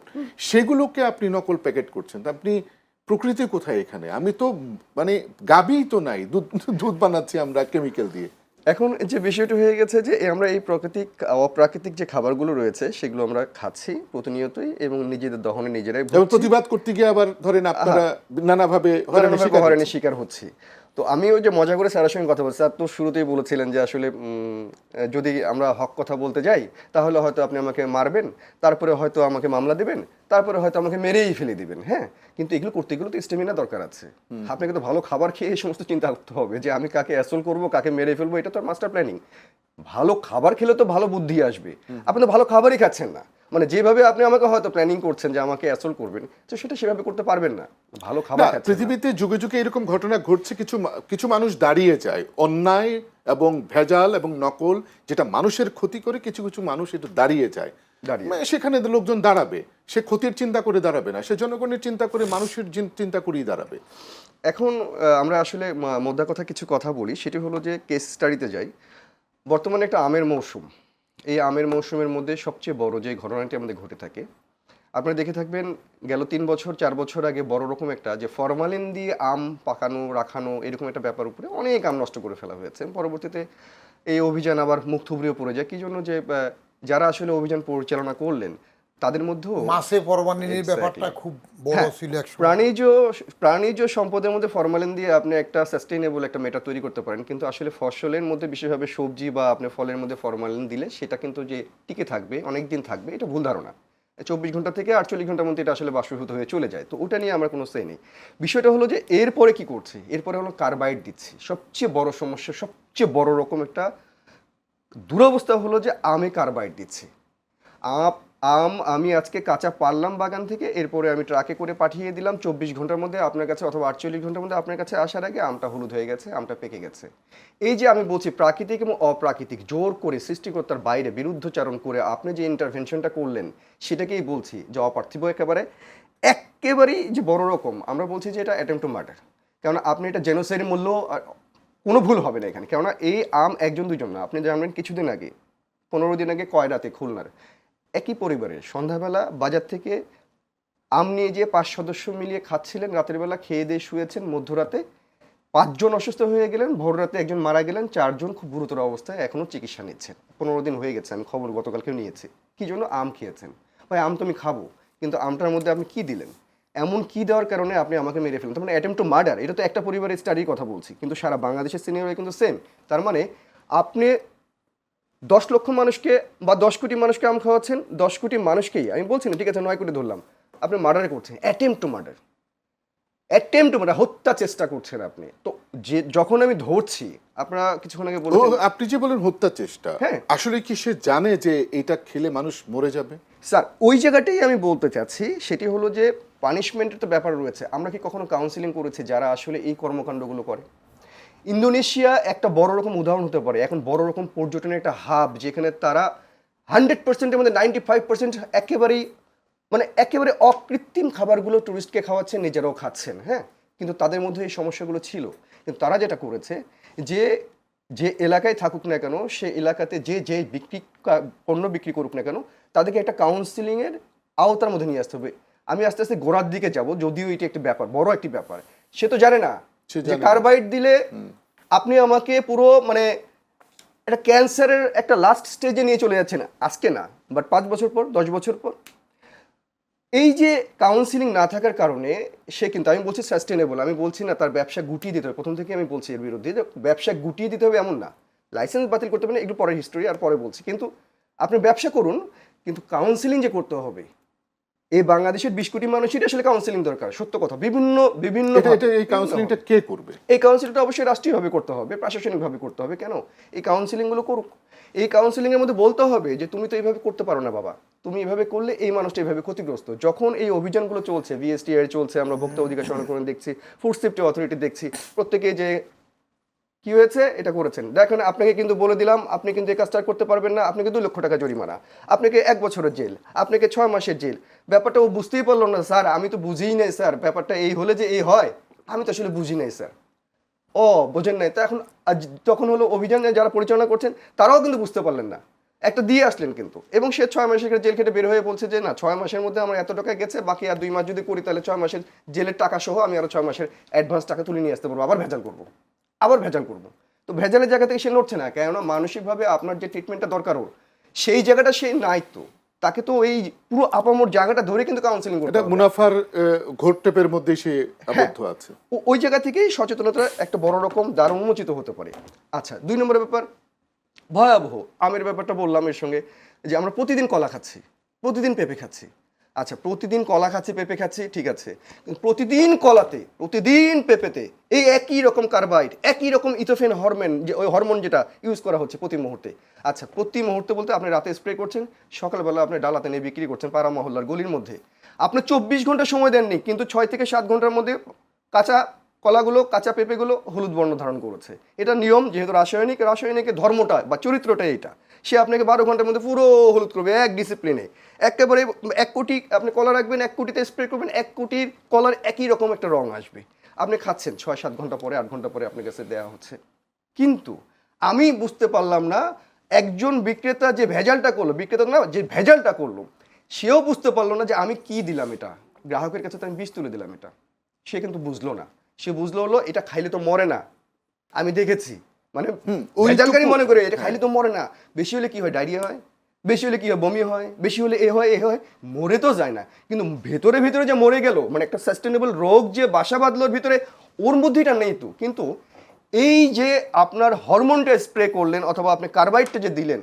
সেগুলোকে আপনি নকল প্যাকেট করছেন। তা আপনি প্রকৃতি কোথায় এখানে? আমি তো মানে গাভীই তো নাই, দুধ দুধ বানাচ্ছি আমরা কেমিক্যাল দিয়ে। এখন যে বিষয়টা হয়ে গেছে যে আমরা এই অপ্রাকৃতিক যে খাবারগুলো রয়েছে সেগুলো আমরা খাচ্ছি প্রতিনিয়তই এবং নিজেদের দহনে নিজেরাই এবং প্রতিবাদ করতে গিয়ে আবার ধরেন আপনারা নানাভাবে হয়রানির শিকার হচ্ছি। তো আমি ওই যে মজা করে স্যারের সঙ্গে কথা বলছি, স্যার তো শুরুতেই বলেছিলেন যে আসলে যদি আমরা হক কথা বলতে যাই তাহলে হয়তো আপনি আমাকে মারবেন, তারপরে হয়তো আমাকে মামলা দিবেন, তারপরে হয়তো আমাকে মেরেই ফেলে দিবেন। হ্যাঁ, কিন্তু এগুলো করতে গেলে তো স্টেমিনা দরকার আছে। আপনাকে তো ভালো খাবার খেয়ে এই সমস্ত চিন্তা করতে হবে যে আমি কাকে অ্যাসল করবো, কাকে মেরে ফেলবো, এটা তো মাস্টার প্ল্যানিং। ভালো খাবার খেলে তো ভালো বুদ্ধি আসবে। আপনি তো ভালো খাবারই খাচ্ছেন না, মানে যেভাবে আপনি আমাকে হয়তো প্ল্যানিং করছেন যে আমাকে অ্যাসল করবেন, তো সেটা সেভাবে করতে পারবেন না। ভালো খাবার খাচ্ছেন না। পৃথিবীতে যুগে যুগে এরকম ঘটনা ঘটছে, কিছু মানুষ দাঁড়িয়ে যায় অন্যায় এবং ভেজাল এবং নকল, যেটা মানুষের ক্ষতি করে, কিছু কিছু মানুষ এটা দাঁড়িয়ে যায়। সেখানে লোকজন দাঁড়াবে, সে ক্ষতির চিন্তা করে দাঁড়াবে না, সে জনগণের চিন্তা করে, মানুষের চিন্তা করেই দাঁড়াবে। এখন আমরা আসলে মোদ্দা কথা কিছু কথা বলি, সেটি হলো যে কেস স্টাডিতে যাই। বর্তমানে একটা আমের মৌসুম, এই আমের মৌসুমের মধ্যে সবচেয়ে বড় যে ঘটনাটি আমাদের ঘটে থাকে, আপনারা দেখে থাকবেন গেল 3 বছর 4 বছর আগে বড় রকম একটা যে ফরমালিন দিয়ে আম পাকানো রাখানো এরকম একটা ব্যাপার উপরে অনেক আম নষ্ট করে ফেলা হয়েছে। পরবর্তীতে এই অভিযান আবার মুখ থুবড়িয়ে পড়ে যায়। কি জন্য? যে যারা আসলে অভিযান পরিচালনা করলেন তাদের মধ্যেও মাছে ফরমালিনের ব্যাপারটা খুব বড় ছিল একসময়। প্রাণীজ সম্পদের মধ্যে ফরমালিন দিয়ে আপনি একটা সাস্টেইনেবল একটা মেটা তৈরি করতে পারেন, কিন্তু আসলে ফসলের মধ্যে বিশেষভাবে সবজি বা আপনি ফলের মধ্যে ফরমালিন দিলে সেটা কিন্তু যে টিকে থাকবে, অনেক দিন থাকবে, এটা ভুল ধারণা। 24 ঘন্টা থেকে 48 ঘন্টার মধ্যে এটা আসলে বাষ্পীভূত হয়ে চলে যায়। তো ওটা নিয়ে আমার কোনো সে নেই। বিষয়টা হলো যে এরপরে কি করছে, এরপরে হলো কার্বাইড দিচ্ছে। সবচেয়ে বড় সমস্যা, সবচেয়ে বড় রকম একটা দুরবস্থা হলো যে আমে কার্বাইড দিচ্ছে। আমি আজকে কাঁচা পারলাম বাগান থেকে, এরপরে আমি ট্রাকে করে পাঠিয়ে দিলাম 24 ঘন্টার মধ্যে আপনার কাছে, অথবা 48 ঘন্টার মধ্যে আপনার কাছে আসার আগে আমটা হলুদ হয়ে গেছে, আমটা পেকে গেছে। এই যে আমি বলছি প্রাকৃতিক এবং অপ্রাকৃতিক জোর করে সৃষ্টিকর্তার বাইরে বিরুদ্ধচারণ করে আপনি যে ইন্টারভেনশনটা করলেন, সেটাকেই বলছি যে অপার্থিব, একেবারেই যে বড় রকম। আমরা বলছি যে এটা অ্যাটেম্প টু মার্ডার। কেননা আপনি এটা জেনোসাইড মূল্য, কোনো ভুল হবে না এখানে। কেননা এই আম একজন দুজন না, আপনি জানবেন কিছুদিন আগে 15 দিন আগে কয়রাতে খুলনার একই পরিবারের সন্ধ্যাবেলা বাজার থেকে আম নিয়ে যেয়ে 5 সদস্য মিলিয়ে খাচ্ছিলেন, রাতের বেলা খেয়ে দিয়ে শুয়েছেন, মধ্যরাতে 5 জন অসুস্থ হয়ে গেলেন, ভোর রাতে একজন মারা গেলেন, 4 জন খুব গুরুতর অবস্থায় এখনও চিকিৎসা নিচ্ছেন। 15 দিন হয়ে গেছে, আমি খবর গতকালকেও নিয়েছি। কি জন্য? আম খেয়েছেন। ভাই আম তো আমি খাবো, কিন্তু আমটার মধ্যে আপনি কি দিলেন? এমন কি দেওয়ার কারণে আপনি আমাকে মেরে ফেলেন? তার মানে অ্যাটেম্প টু মার্ডার। এটা তো একটা পরিবারের স্টাডির কথা বলছি, কিন্তু সারা বাংলাদেশের সিনিয়র কিন্তু সেম। তার মানে আপনি 10 লক্ষ মানুষকে বা 10 কোটি মানুষকে আম খাওয়াচ্ছেন, 10 কোটি মানুষকেই, আমি বলছি না ঠিক আছে 9 কোটি ধরলাম, আপনি মার্ডারে করছেন। অ্যাটেম্প টু মার্ডার, হত্যা চেষ্টা করছেন আপনি। তো যে যখন আমি ধরছি, আপনারা কিছুক্ষণ আগে বলছেন, আপনি যে বলেন হত্যা চেষ্টা, হ্যাঁ, আসলে কি সে জানে যে এটা খেলে মানুষ মরে যাবে? স্যার ওই জায়গাটাই আমি বলতে চাচ্ছি, সেটি হলো যে পানিশমেন্টের তো ব্যাপার রয়েছে। আমরা কি কখনো কাউন্সিলিং করেছি যারা আসলে এই কর্মকাণ্ডগুলো করে? ইন্দোনেশিয়া একটা বড় রকম উদাহরণ হতে পারে, এখন বড় রকম পর্যটনের একটা হাব, যেখানে তারা 100%-এর মধ্যে 95% একেবারে অকৃত্রিম খাবারগুলো টুরিস্টকে খাওয়াচ্ছেন, নিজেরাও খাচ্ছেন। হ্যাঁ, কিন্তু তাদের মধ্যে এই সমস্যাগুলো ছিল। কিন্তু তারা যেটা করেছে, যে এলাকায় থাকুক না কেন, সে এলাকাতে যে পণ্য বিক্রি করুক না কেন, তাদেরকে একটা কাউন্সিলিংয়ের আওতার মধ্যে নিয়ে আসতে হবে। আমি আস্তে আস্তে গোড়ার দিকে যাব, যদিও এটি একটি ব্যাপার, বড় একটি ব্যাপার। সে তো জানে না যে কার্বাইড দিলে আপনি আমাকে পুরো একটা ক্যান্সারের একটা লাস্ট স্টেজে নিয়ে চলে যাচ্ছেন, আজকে না, বাট 5 বছর পর, 10 বছর পর। এই যে কাউন্সিলিং না থাকার কারণে সে কিন্তু, আমি বলছি সাস্টেনেবল, আমি বলছি না তার ব্যবসা গুটিয়ে দিতে হবে। প্রথম থেকে আমি বলছি এর বিরুদ্ধে যে ব্যবসা গুটিয়ে দিতে হবে এমন না, লাইসেন্স বাতিল করতে হবে না, এগুলো পরের হিস্টোরি, আর পরে বলছি। কিন্তু আপনি ব্যবসা করুন, কিন্তু কাউন্সিলিং যে করতে হবে, এই বাংলাদেশের 20 কোটি মানুষেরই আসলে কাউন্সিলিং দরকার, সত্য কথা। বিভিন্ন বিভিন্ন এই কাউন্সিলিংটা কে করবে? এই কাউন্সিলটা অবশ্যই রাষ্ট্রীয়ভাবে করতে হবে, প্রশাসনিকভাবে করতে হবে। কেন? এই কাউন্সিলিংগুলো করুক। এই কাউন্সিলিংয়ের মধ্যে বলতে হবে যে তুমি তো এইভাবে করতে পারো না বাবা, তুমি এইভাবে করলে এই মানুষটা এইভাবে ক্ষতিগ্রস্ত। যখন এই অভিযানগুলো চলছে, বিএসটিআই চলছে, আমরা ভোক্তা অধিকার সংরক্ষণ দেখছি, ফুড সেফটি অথরিটি দেখছি, প্রত্যেকে যে কি হয়েছে এটা করেছেন। দেখেন, আপনাকে কিন্তু বলে দিলাম আপনি কিন্তু এই কাজটা করতে পারবেন না, আপনাকে 2 লক্ষ টাকা জরিমানা, আপনাকে 1 বছরের জেল, আপনাকে 6 মাসের জেল। ব্যাপারটা ও বুঝতেই পারলো না, স্যার আমি তো বুঝিই নাই স্যার, ব্যাপারটা এই হলে যে এই হয় আমি তো আসলে বুঝি নাই স্যার। ও বোঝেন নাই তো। এখন তখন হলো অভিযান যারা পরিচালনা করছেন তারাও কিন্তু বুঝতে পারলেন না, একটা দিয়ে আসলেন কিন্তু, এবং সে 6 মাসের জেল খেটে বের হয়ে বলছে যে না 6 মাসের মধ্যে আমার এত টাকা গেছে, বাকি আর 2 মাস যদি করি তাহলে 6 মাসের জেলের টাকা সহ আমি আরো 6 মাসের অ্যাডভান্স টাকা তুলে নিয়ে আসতে পারবো, আবার ভেজাল করবো। তো ভেজালের জায়গা থেকে সে নড়ছে না, কেননা মানসিকভাবে আপনার যে ট্রিটমেন্টটা দরকার ওর সেই জায়গাটা সে নাই। তো তাকে তো এই পুরো আপামর জায়গাটা ধরে কিন্তু কাউন্সিলিং করতে এটা হবে। মুনাফার ঘোরটেপের মধ্যে সে আবদ্ধ আছে। ওই জায়গা থেকেই সচেতনতা একটা বড় রকম দ্বার উন্মোচিত হতে পারে। আচ্ছা, 2 নম্বরের ব্যাপার ভয়াবহ আমের ব্যাপারটা বললাম এর সঙ্গে, যে আমরা প্রতিদিন কলা খাচ্ছি, প্রতিদিন পেঁপে খাচ্ছি। আচ্ছা, প্রতিদিন কলা খাচ্ছি, পেঁপে খাচ্ছি, ঠিক আছে, কিন্তু প্রতিদিন কলাতে, প্রতিদিন পেঁপেতে এই একই রকম কার্বাইড, একই রকম ইথোফেন হরমোন, যে ওই হরমোন যেটা ইউজ করা হচ্ছে প্রতি মুহূর্তে। আচ্ছা, প্রতি মুহূর্তে বলতে আপনি রাতে স্প্রে করছেন, সকালবেলা আপনি ডালাতে নিয়ে বিক্রি করছেন পাড়া মহল্লার গলির মধ্যে। আপনি 24 ঘন্টা সময় দেননি, কিন্তু 6 থেকে 7 ঘন্টার মধ্যে কাঁচা কলাগুলো, কাঁচা পেঁপেগুলো হলুদ বর্ণ ধারণ করেছে। এটা নিয়ম, যেহেতু রাসায়নিকের ধর্মটা বা চরিত্রটা এটা, সে আপনাকে 12 ঘন্টার মধ্যে পুরো হলুদ করবে এক ডিসিপ্লিনে। একেবারে 1 কোটি আপনি কলা রাখবেন, 1 কোটিতে স্প্রে করবেন, 1 কোটির কলার একই রকম একটা রং আসবে। আপনি খাচ্ছেন, 6-7 ঘন্টা পরে, 8 ঘন্টা পরে আপনার কাছে দেওয়া হচ্ছে। কিন্তু আমি বুঝতে পারলাম না, একজন বিক্রেতা যে ভেজালটা করলো, সেও বুঝতে পারলো না যে আমি কি দিলাম এটা গ্রাহকের কাছে, তো আমি বিষ তুলে দিলাম এটা। সে কিন্তু বুঝলো না, সে বুঝলো হলো এটা খাইলে তো মরে না। আমি দেখেছি, মানে ভেজালকারী মনে করে এটা খাইলে তো মরে না, বেশি হলে কি হয়, ডায়রিয়া হয়, বেশি হলে কি হয়, বমি হয়, বেশি হলে এ হয়, মরে তো যায় না। কিন্তু ভেতরে যে মরে গেল, মানে একটা সাস্টেনেবল রোগ যে বাসা বাঁধলো ভিতরে, ওর মধ্যে এটা নেই তো। কিন্তু এই যে আপনার হরমোনটা স্প্রে করলেন অথবা আপনি কার্বাইডটা যে দিলেন,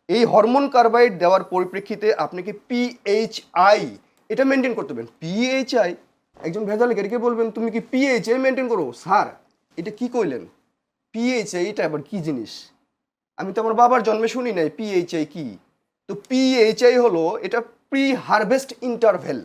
এই হরমোন কার্বাইড দেওয়ার পরিপ্রেক্ষিতে আপনাকে পিএইচআই এটা মেনটেন করতে হবে। পিএইচআই একজন ভেজালকারীকে বলবেন তুমি কি পিএইচআই মেনটেন করো? স্যার এটা কি কইলেন? পিএইচআই এটা আবার কি জিনিস? আমি তো আমার বাবার জন্মে শুনি নাই পিএইচআই কি। তো পিএইচআই হলো এটা প্রি হারভেস্ট ইন্টারভেল।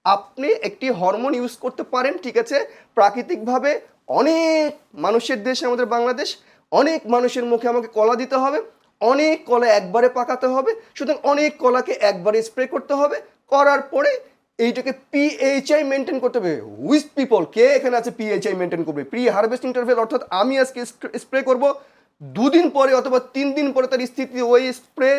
আপনি একটি হরমোন ইউজ করতে পারেন, ঠিক আছে, প্রাকৃতিকভাবে। অনেক মানুষের দেশ আমাদের বাংলাদেশ, অনেক মানুষের মুখে আমাকে কলা দিতে হবে, অনেক কলা একবারে পাকাতে হবে, সুতরাং অনেক কলাকে একবারে স্প্রে করতে হবে, করার পরে এইটাকে পিএইচআই মেনটেন করতে হবে। হুইচ পিপল, কে এখানে আছে পিএইচআই মেনটেন করবে? প্রি হারভেস্ট ইন্টারভেল, অর্থাৎ আমি আজকে স্প্রে করব, 2 দিন পরে অথবা 3 দিন পরে তার স্থিতি, ওই স্প্রে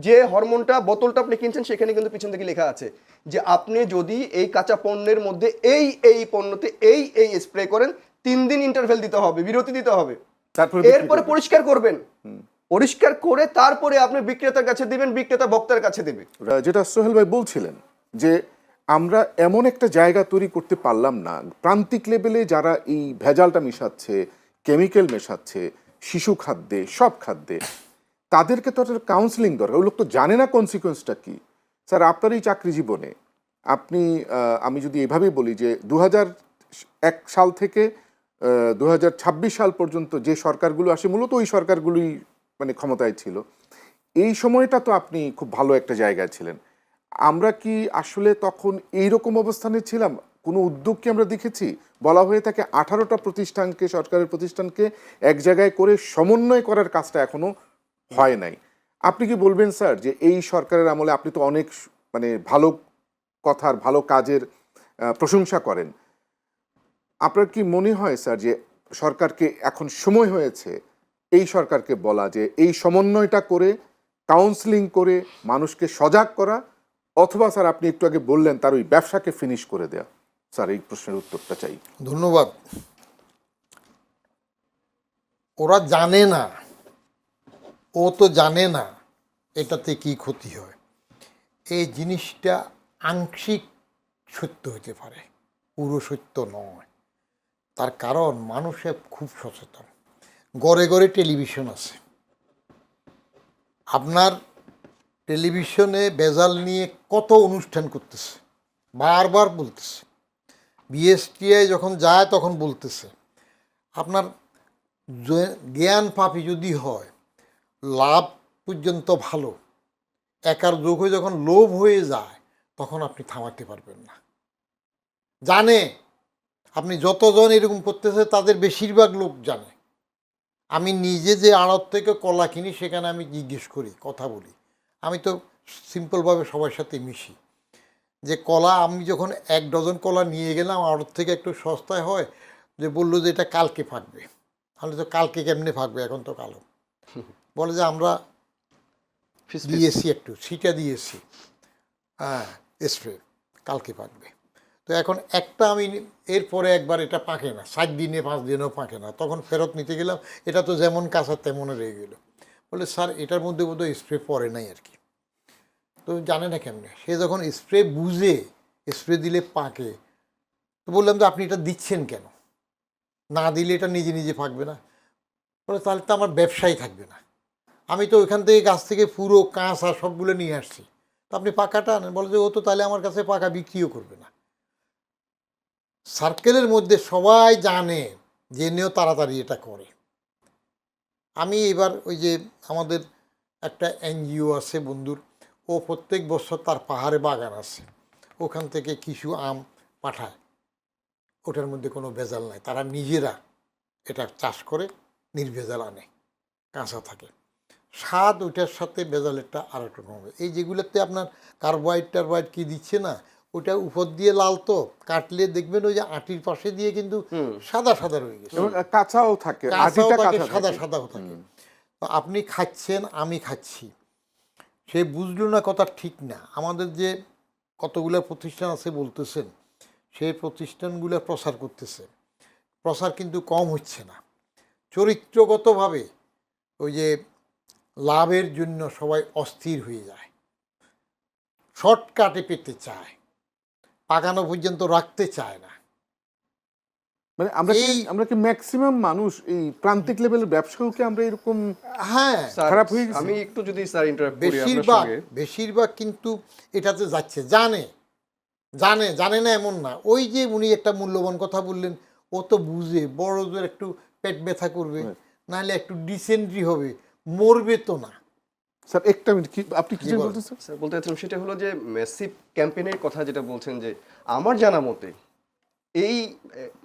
যে হরমোনটা বোতলটা আপনি কিনছেন সেখানে কিন্তু পিছন থেকে লেখা আছে যে আপনি যদি এই কাঁচা পণ্যের মধ্যে এই পণ্যতে এই স্প্রে করেন, 3 দিন ইন্টারভেল দিতে হবে, বিরতি দিতে হবে, এরপরে পরিষ্কার করবেন, পরিষ্কার করে তারপরে আপনি বিক্রেতার কাছে দিবেন, বিক্রেতা ভোক্তার কাছে দেবে। যেটা সোহেল ভাই বলছিলেন যে আমরা এমন একটা জায়গা তৈরি করতে পারলাম না, প্রান্তিক লেভেলে যারা এই ভেজালটা মেশাচ্ছে, কেমিক্যাল মেশাচ্ছে শিশু খাদ্যে, সব খাদ্যে, তাদেরকে তো একটা কাউন্সিলিং দরকার। ওই লোক তো জানে না কনসিকুয়েন্সটা কি। স্যার আপনার এই চাকরি জীবনে আপনি, আমি যদি এভাবেই বলি যে 2001 সাল থেকে 2026 সাল পর্যন্ত যে সরকারগুলো আসে, মূলত ওই সরকারগুলোই মানে ক্ষমতায় ছিল, এই সময়টা তো আপনি খুব ভালো একটা জায়গায় ছিলেন। আমরা কি আসলে তখন এইরকম অবস্থানে ছিলাম? কোনো উদ্যোগ কি আমরা দেখেছি? বলা হয়ে থাকে 18টা প্রতিষ্ঠানকে, সরকারের প্রতিষ্ঠানকে এক জায়গায় করে সমন্বয় করার কাজটা এখনো হয় নাই। আপনি কি বলবেন স্যার যে এই সরকারের আমলে আপনি তো অনেক মানে ভালো কথার, ভালো কাজের প্রশংসা করেন, আপনার কি মনে হয় স্যার যে সরকারকে এখন সময় হয়েছে এই সরকারকে বলা যে এই সমন্বয়টা করে, কাউন্সিলিং করে মানুষকে সজাগ করা, অথবা স্যার আপনি একটু আগে বললেন তার ওই ব্যবসাকে ফিনিশ করে দেয়া? স্যার এই প্রশ্নের উত্তরটা চাই। ধন্যবাদ। ওরা জানে না, ও তো জানে না এটাতে কি ক্ষতি হয়। এই জিনিসটা আংশিক সত্য হতে পারে, পুরো সত্য নয়। তার কারণ মানুষের খুব সচেতন, ঘরে ঘরে টেলিভিশন আছে। আপনার টেলিভিশনে ভেজাল নিয়ে কত অনুষ্ঠান করতেছে, বারবার বলতেছে, বিএসটিআই যখন যায় তখন বলতেছে আপনার জ্ঞান পাপি যদি হয়, লাভ পর্যন্ত ভালো, একার যোগ হয়ে যখন লোভ হয়ে যায় তখন আপনি থামাতে পারবেন না। জানে আপনি যতজন এরকম করতেছে তাদের বেশিরভাগ লোক জানে। আমি নিজে যে আড়ত থেকে কলা কিনি সেখানে আমি জিজ্ঞেস করি, কথা বলি। আমি তো সিম্পলভাবে সবার সাথে মিশি, যে কলা আমি যখন 1 ডজন কলা নিয়ে গেলাম আড়ত থেকে একটু সস্তায় হয়, যে বললো যে এটা কালকে ফাঁকবে। তাহলে তো কালকে কেমনে ফাঁকবে, এখন তো কালো। বলে যে আমরা দিয়েছি একটু ছিটা দিয়েছি, হ্যাঁ স্প্রে, কালকে পাকবে। তো এখন একটা আমি এরপরে একবার এটা পাকে না, 7 দিনে 5 দিনেও পাকে না, তখন ফেরত নিতে গেলাম, এটা তো যেমন কাঁচা তেমনই রয়ে গেল। বলে স্যার এটার মধ্যে বোধহয় স্প্রে পড়ে নাই আর কি। তো জানে না কেমনে, সে যখন স্প্রে বুঝে স্প্রে দিলে পাকে, তো বললাম যে আপনি এটা দিচ্ছেন কেন, না দিলে এটা নিজে নিজে পাকবে না। বলে তাহলে তো আমার ব্যবসাই থাকবে না, আমি তো ওইখান থেকে গাছ থেকে পুরো কাঁচা সবগুলো নিয়ে আসছি, তো আপনি পাকাটা আনেন। বলে যে ও তো তাহলে আমার কাছে পাকা বিক্রিও করবে না। সার্কেলের মধ্যে সবাই জানে, জেনেও তাড়াতাড়ি এটা করে। আমি এবার ওই যে আমাদের একটা এনজিও আছে বন্ধুর, ও প্রত্যেক বছর তার পাহাড়ে বাগান আছে, ওখান থেকে কিছু আম পাঠায়, ওটার মধ্যে কোনো ভেজাল নাই, তারা নিজেরা এটা চাষ করে নির্ভেজাল আনে, কাঁচা থাকে। স্বাদ ওইটার সাথে ভেজালেরটা আর একটু হবে। এই যেগুলোতে আপনার কার্বোহাইড টার্বোহাইড কি দিচ্ছে না, ওটা উপর দিয়ে লাল, তো কাটলে দেখবেন ওই যে আটির পাশে দিয়ে কিন্তু সাদা সাদা রয়ে গেছে, এবং কাঁচাও থাকে, কাঁচাও আটিটা থাকে, কাঁচা সাদা থাকে। সাদাও থাকে। তো আপনি খাচ্ছেন, আমি খাচ্ছি, সে বুঝলো না, কথা ঠিক না। আমাদের যে কতগুলো প্রতিষ্ঠান আছে বলতেছেন, সেই প্রতিষ্ঠানগুলো প্রচার করতেছে, প্রচার কিন্তু কম হচ্ছে না। চরিত্রগতভাবে ওই যে লাভের জন্য সবাই অস্থির হয়ে যায়, শর্টকাটে পেতে চায়, পাকানো পর্যন্ত রাখতে চায় না। মানে আমরা কি ম্যাক্সিমাম মানুষ এই প্রান্তিক লেভেলের ব্যবসায়ীকে আমরা এরকম হ্যাঁ, স্যার, খারাপ হয়ে গেছে? আমি একটু যদি স্যার ইন্টারাপ্ট করি আপনার বেশিরভাগ সঙ্গে। বেশিরভাগ কিন্তু এটাতে যাচ্ছে, জানে জানে জানে না এমন না। ওই যে উনি একটা মূল্যবান কথা বললেন, ও তো বুঝে বড় জোর একটু পেট ব্যথা করবে, নাহলে একটু ডিসেন্ট্রি হবে, মরবে তো না। স্যার একটা মিনিট, কি আপনি কি বলেন। বলতেছেন? স্যার বলতে চাচ্ছিলাম সেটা হলো যে মেসিভ ক্যাম্পেইনের কথা যেটা বলছেন, যে আমার জানা মতে এই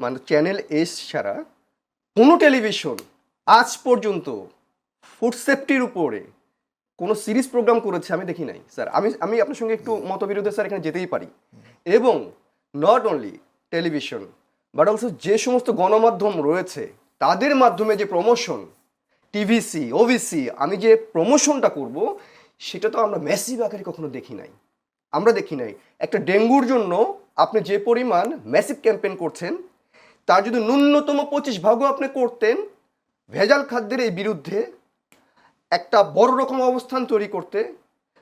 মানে চ্যানেল এস ছাড়া কোনো টেলিভিশন আজ পর্যন্ত ফুড সেফটির উপরে কোনো সিরিজ প্রোগ্রাম করেছে আমি দেখি নাই স্যার। আমি আপনার সঙ্গে একটু মতবিরোধে স্যার এখানে যেতেই পারি। এবং not only television but also যে সমস্ত গণমাধ্যম রয়েছে তাদের মাধ্যমে যে প্রমোশন, টিভিসি, ওভিসি, আমি যে প্রমোশনটা করব সেটা তো আমরা ম্যাসিভ আকারে কখনো দেখি নাই। আমরা দেখি নাই একটা ডেঙ্গুর জন্য আপনি যে পরিমাণ ম্যাসিভ ক্যাম্পেইন করছেন, তার যদি ন্যূনতম 25 ভাগও আপনি করতেন ভেজাল খাদ্যের এই বিরুদ্ধে একটা বড় রকম অবস্থান তৈরি করতে,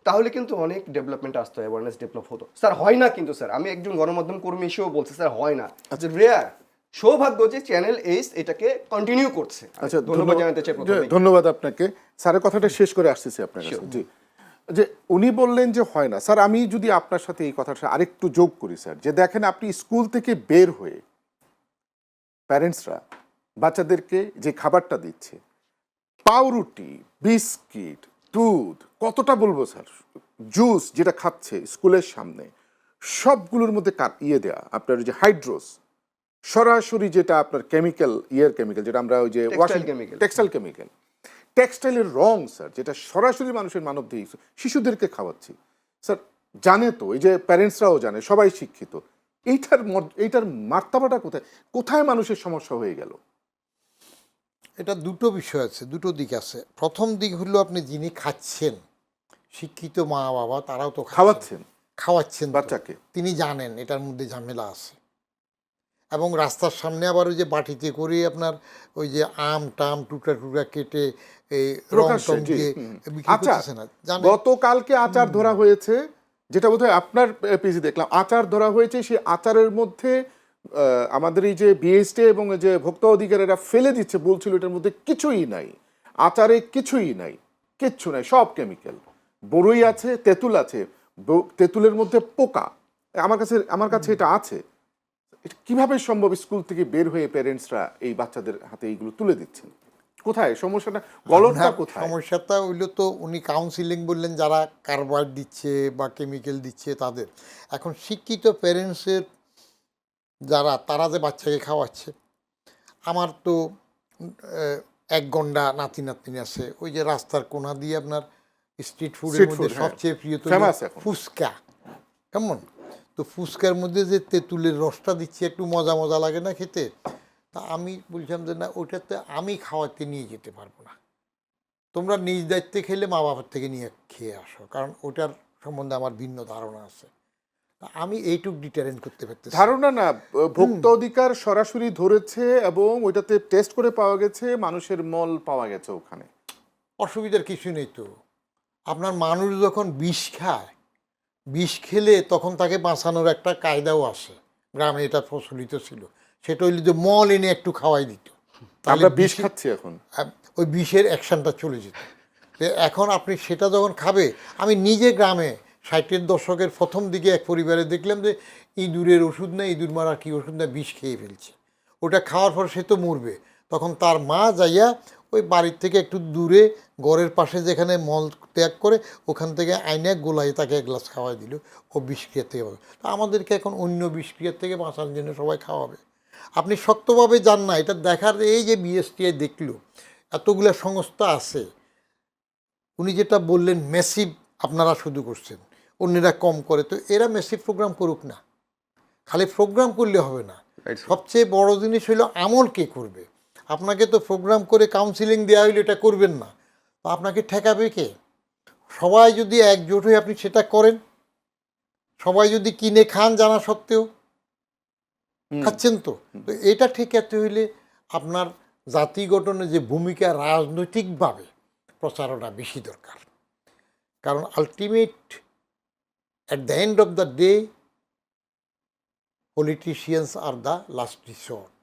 তাহলে কিন্তু অনেক ডেভেলপমেন্ট আসতো, অ্যাওয়ারনেস ডেভেলপ হতো। স্যার হয় না কিন্তু স্যার, আমি একজন গণমাধ্যম কর্মী হিসেবেও বলছি স্যার, হয় না। আচ্ছা রেয়ার সৌভাগ্য যে চ্যানেল এইস এটাকে কন্টিনিউ করছে। আচ্ছা, ধন্যবাদ জানাতে চাই প্রথমেই। ধন্যবাদ আপনাকে। স্যারের কথাটা শেষ করে আসতেছি আপনার কাছে। জি, যে উনি বললেন যে হয় না। স্যার আমি যদি আপনার সাথে এই কথাটা আরেকটু যোগ করি স্যার, যে দেখেন আপনি স্কুল থেকে বের হয়ে প্যারেন্টসরা বাচ্চাদেরকে যে খাবারটা দিচ্ছে, পাউরুটি, বিস্কিট, দুধ, কতটা বলবো স্যার, জুস যেটা খাচ্ছে স্কুলের সামনে, সবগুলোর মধ্যে দেয়া আপনার ওই যে হাইড্রোস, সরাসরি যেটা আপনার কেমিক্যাল, কেমিক্যাল যেটা আমরা ওই যে টেক্সটাইল কেমিক্যাল, টেক্সটাইলের রং স্যার, যেটা সরাসরি মানুষের মানবদেহে শিশুদেরকে খাওয়াচ্ছি স্যার। জানে তো, এই যে প্যারেন্টসরাও জানে, সবাই শিক্ষিত, এইটার মার্তাবাটা কোথায়, কোথায় মানুষের সমস্যা হয়ে গেল? এটা দুটো বিষয় আছে, দুটো দিক আছে। প্রথম দিক হলো আপনি যিনি খাচ্ছেন, শিক্ষিত মা বাবা তারাও তো খাওয়াচ্ছেন বাচ্চাকে, তিনি জানেন এটার মধ্যে ঝামেলা আছে। এবং রাস্তার সামনে আবার ওই যে বাটিতে করে আপনার ওই যে আম টাম টুকরা টুকরা কেটে এই রং টং দিয়ে বিক্রি করতেছে না, জানেন। গতকালকে আচার ধরা হয়েছে, যেটা বোধহয় আপনার পেজে দেখলাম, আচার ধরা হয়েছে। সেই আচারের মধ্যে আমাদের এই যে বিএসটি এবং যে ভোক্তা অধিকারীরা ফেলে দিচ্ছে, বলছিল এটার মধ্যে কিছুই নাই, আচারে কিছুই নাই, কিচ্ছু নাই, সব কেমিক্যাল। বড়ই আছে, তেঁতুল আছে, তেঁতুলের মধ্যে পোকা, আমার কাছে এটা আছে। এটা কিভাবে সম্ভব স্কুল থেকে বের হয়ে প্যারেন্টসরা এই বাচ্চাদের হাতে এইগুলো তুলে দিচ্ছেন? কোথায় সমস্যাটা, গলদটা আপনার কোথায়? সমস্যাটা হইলো তো উনি কাউন্সিলিং বললেন যারা কার্বাইড দিচ্ছে বা কেমিক্যাল দিচ্ছে তাদের। এখন শিক্ষিত প্যারেন্টসের যারা তারা যে বাচ্চাকে খাওয়াচ্ছে, আমার তো এক গন্ডা নাতি নাতনি আছে, ওই যে রাস্তার কোনা দিয়ে আপনার স্ট্রিট ফুডের Street মধ্যে food, হ্যাঁ। সবচেয়ে প্রিয় তো Famous এখন। ফুচকা। কেমন? তো ফুচকার মধ্যে যে তেঁতুলের রসটা দিচ্ছে একটু মজা মজা লাগে না খেতে? তা আমি বলছিলাম যে না, ওইটাতে আমি খাওয়াতে নিয়ে যেতে পারবো না, তোমরা নিজ দায়িত্বে খেলে মা বাবার থেকে নিয়ে খেয়ে আসো, কারণ ওটার সম্বন্ধে আমার ভিন্ন ধারণা আছে। তা আমি এইটুক ডিটারেন্ট করতে পারতেছি। ধারণা না, ভোক্তা অধিকার সরাসরি ধরেছে এবং ওইটাতে টেস্ট করে পাওয়া গেছে মানুষের মল পাওয়া গেছে ওখানে। অসুবিধার কিছু নেই তো। আপনার মানুষ যখন বিষ খায়, বিষ খেলে তখন তাকে বাঁচানোর একটা কায়দাও আসে, গ্রামে এটা প্রচলিত ছিল। সেটা হইল যে মল এনে একটু খাওয়াই দিত, তাহলে আমরা বিষ খাচ্ছি এখন। ওই বিষের অ্যাকশনটা চলে যেত। তো এখন আপনি সেটা যখন খাবে, আমি নিজে গ্রামে 60-এর দশকের প্রথম দিকে এক পরিবারে দেখলাম যে ইঁদুরের ওষুধ নেই, ইঁদুর মারার কী ওষুধ নেই, বিষ খেয়ে ফেলছে। ওটা খাওয়ার পর সে তো মরবে, তখন তার মা যাইয়া ওই বাড়ির থেকে একটু দূরে ঘরের পাশে যেখানে মল ত্যাগ করে ওখান থেকে আইনে গোলাই তাকে এক গ্লাস খাওয়াই দিল, ও বিষক্রিয়া থেকে পাবে। তো আমাদেরকে এখন অন্য বিষক্রিয়ার থেকে বাঁচার জন্য সবাই খাওয়াবে। আপনি শক্তভাবে যান না, এটা দেখার এই যে বিএসটিআই দেখলো এতগুলো সংস্থা আছে, উনি যেটা বললেন মেসিভ আপনারা শুধু করছেন, অন্যরা কম করে, তো এরা মেসিভ প্রোগ্রাম করুক না, খালি প্রোগ্রাম করলে হবে না। Right, sir. সবচেয়ে বড় জিনিস হলো আমল কে করবে। আপনাকে তো প্রোগ্রাম করে কাউন্সিলিং দেওয়া হইলে এটা করবেন না, তো আপনাকে ঠেকাবে কে? সবাই যদি একজোট হয়ে আপনি সেটা করেন, সবাই যদি কিনে খান জানা সত্ত্বেও, খাচ্ছেন তো, তো এটা ঠেকাতে হইলে আপনার জাতি গঠনের যে ভূমিকা রাজনৈতিকভাবে প্রচারণা বেশি দরকার। কারণ ultimate at the end of the day politicians are the last resort.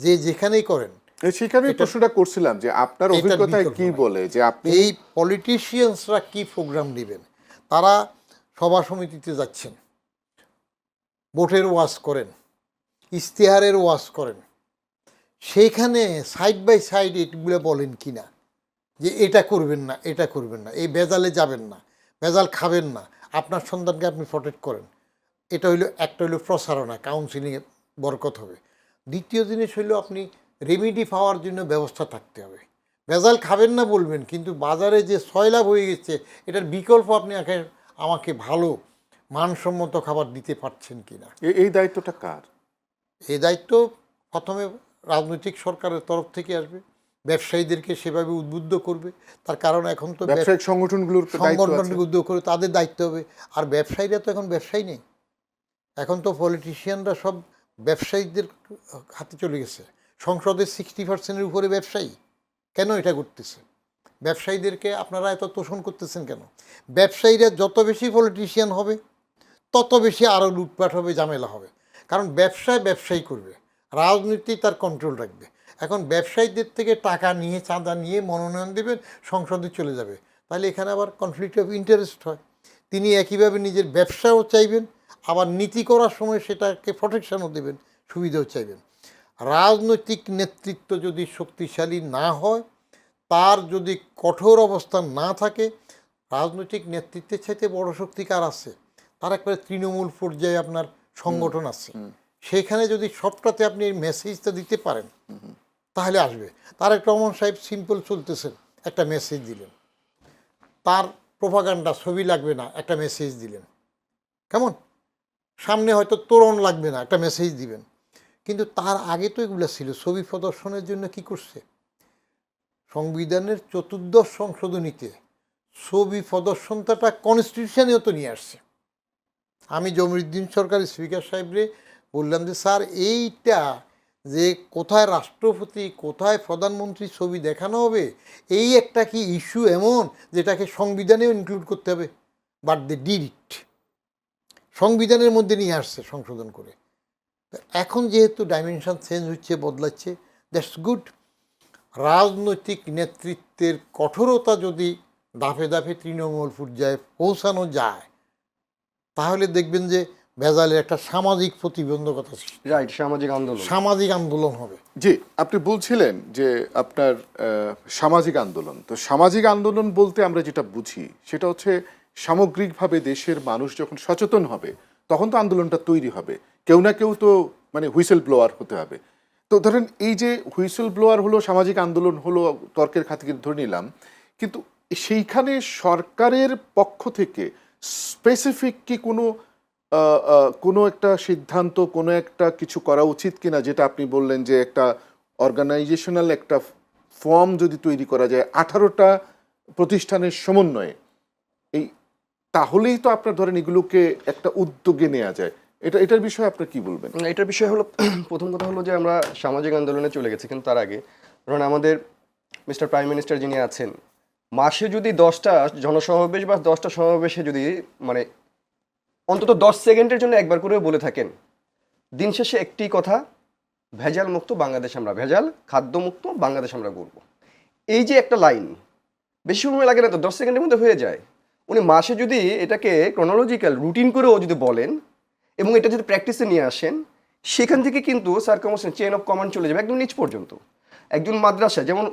যে যেখানেই করেন, সেখানে প্রশ্নটা করছিলাম যে আপনার এটার অভিজ্ঞতায় বিকল্প কি নাই। বলে যে আপনি এই পলিটিশিয়ানসরা কি প্রোগ্রাম নেবেন? তারা সভা সমিতিতে যাচ্ছেন, ভোটের ওয়াজ করেন, ইশতেহারের ওয়াজ করেন, সেইখানে সাইড বাই সাইড এগুলো বলেন কি না যে এটা করবেন না, এটা করবেন না, এই ভেজালে যাবেন না, ভেজাল খাবেন না, আপনার সন্তানকে আপনি প্রটেক্ট করেন। এটা হইলো একটা, হইলো প্রসারণা, কাউন্সিলিংয়ে বরকত হবে। দ্বিতীয় জিনিস হইলো আপনি রেমিডি পাওয়ার জন্য ব্যবস্থা থাকতে হবে। ভেজাল খাবেন না বলবেন, কিন্তু বাজারে যে সয়লাভ হয়ে গেছে এটার বিকল্প আপনি আমাকে ভালো মানসম্মত খাবার দিতে পারছেন কি না। এই দায়িত্বটা কার? এই দায়িত্ব প্রথমে রাজনৈতিক সরকারের তরফ থেকে আসবে, ব্যবসায়ীদেরকে সেভাবে উদ্বুদ্ধ করবে। তার কারণ এখন তো ব্যবসায়িক সংগঠনগুলোর দায়িত্ব আছে। সংগঠনকে উদ্যোগ করে তাদের দায়িত্ব হবে। আর ব্যবসায়ীরা তো এখন ব্যবসায়ী নেই, এখন তো পলিটিশিয়ানরা সব ব্যবসায়ীদের হাতে চলে গেছে। সংসদের 60%-এর উপরে ব্যবসায়ী। কেন এটা করতেছে? ব্যবসায়ীদেরকে আপনারা এত তোষণ করতেছেন কেন? ব্যবসায়ীরা যত বেশি পলিটিশিয়ান হবে তত বেশি আরও লুটপাট হবে, ঝামেলা হবে। কারণ ব্যবসায় ব্যবসায়ী করবে, রাজনীতি তার কন্ট্রোল রাখবে। এখন ব্যবসায়ীদের থেকে টাকা নিয়ে, চাঁদা নিয়ে মনোনয়ন দেবেন, সংসদে চলে যাবে, তাহলে এখানে আবার কনফ্লিক্ট অফ ইন্টারেস্ট হয়। তিনি একইভাবে নিজের ব্যবসাও চাইবেন, আবার নীতি করার সময় সেটাকে প্রোটেকশনও দেবেন, সুবিধাও চাইবেন। রাজনৈতিক নেতৃত্ব যদি শক্তিশালী না হয়, তার যদি কঠোর অবস্থান না থাকে, রাজনৈতিক নেতৃত্বের চাইতে বড় শক্তি কার আছে? তার একবারে তৃণমূল পর্যায়ে আপনার সংগঠন আছে, সেখানে যদি সবটাতে আপনি এই মেসেজটা দিতে পারেন তাহলে আসবে। তারেক রহমান সাহেব সিম্পল চলতেছেন, একটা মেসেজ দিলেন, তার প্রোপাগান্ডা ছবি লাগবে না, একটা মেসেজ দিলেন, কেমন? সামনে হয়তো তোরণ লাগবে না, একটা মেসেজ দিবেন। কিন্তু তার আগে তো এগুলো ছিল। ছবি প্রদর্শনের জন্য কি করছে? সংবিধানের 14th সংশোধনীতে ছবি প্রদর্শনটা কনস্টিটিউশনেও তো নিয়ে আসছে। আমি জমিরুদ্দিন সরকার স্পিকার সাহেবরে বললাম যে স্যার, এইটা যে কোথায় রাষ্ট্রপতি কোথায় প্রধানমন্ত্রী ছবি দেখানো হবে, এই একটা কি ইস্যু এমন যেটাকে সংবিধানেও ইনক্লুড করতে হবে? বাট দে ডিড ইট, সংবিধানের মধ্যে নিয়ে আসছে সংশোধন করে। তো এখন যেহেতু ডাইমেনশন চেঞ্জ হচ্ছে, বদলাচ্ছে, দ্যাটস গুড। রাজনৈতিক নেতৃত্বের কঠোরতা যদি ধাপে ধাপে তৃণমূল পর্যায়ে পৌঁছানো যায়, তাহলে দেখবেন যে ভেজালের একটা সামাজিক প্রতিবন্ধকতা সৃষ্টি, রাইট, সামাজিক আন্দোলন। সামাজিক আন্দোলন হবে। জি, আপনি বলছিলেন যে আপনার সামাজিক আন্দোলন, তো সামাজিক আন্দোলন বলতে আমরা যেটা বুঝি সেটা হচ্ছে সামগ্রিকভাবে দেশের মানুষ যখন সচেতন হবে তখন তো আন্দোলনটা তৈরি হবে, কেউ না কেউ তো মানে হুইসেল ব্লোয়ার হতে হবে। তো ধরেন এই যে হুইসেল ব্লোয়ার হলো, সামাজিক আন্দোলন হলো, তর্কের খাতিরে ধরে নিলাম, কিন্তু সেইখানে সরকারের পক্ষ থেকে স্পেসিফিক কি কোনো একটা সিদ্ধান্ত, কোনো একটা কিছু করা উচিত কিনা, যেটা আপনি বললেন যে একটা অর্গানাইজেশনাল একটা ফর্ম যদি তৈরি করা যায় 18টা প্রতিষ্ঠানের সমন্বয়ে, এই তাহলেই তো আপনার ধরেন এগুলোকে একটা উদ্যোগে নেওয়া যায়। এটার বিষয়ে আপনার কি বলবেন? এটার বিষয় হলো, প্রথম কথা হলো যে আমরা সামাজিক আন্দোলনে চলে গেছি, কিন্তু তার আগে ধরুন আমাদের মিস্টার প্রাইম মিনিস্টার যিনি আছেন, মাসে যদি 10টা জনসমাবেশ বা 10টা সমাবেশে যদি মানে অন্তত 10 সেকেন্ডের জন্য একবার করে বলে থাকেন, দিন শেষে একটি কথা, ভেজাল মুক্ত বাংলাদেশ আমরা, ভেজাল খাদ্যমুক্ত বাংলাদেশ আমরা গড়ব। এই যে একটা লাইন, বেশি সময় লাগে না তো, 10 সেকেন্ডের মধ্যে হয়ে যায়। উনি মাসে যদি এটাকে ক্রনোলজিক্যাল রুটিন করেও যদি বলেন এবং এটা যদি প্র্যাকটিসে নিয়ে আসেন, সেখান থেকে কিন্তু সার্কামস্টেন্স চেইন অফ কমান্ড চলে যাবে একদম নিচ পর্যন্ত। একজন মাদ্রাসা, যেমন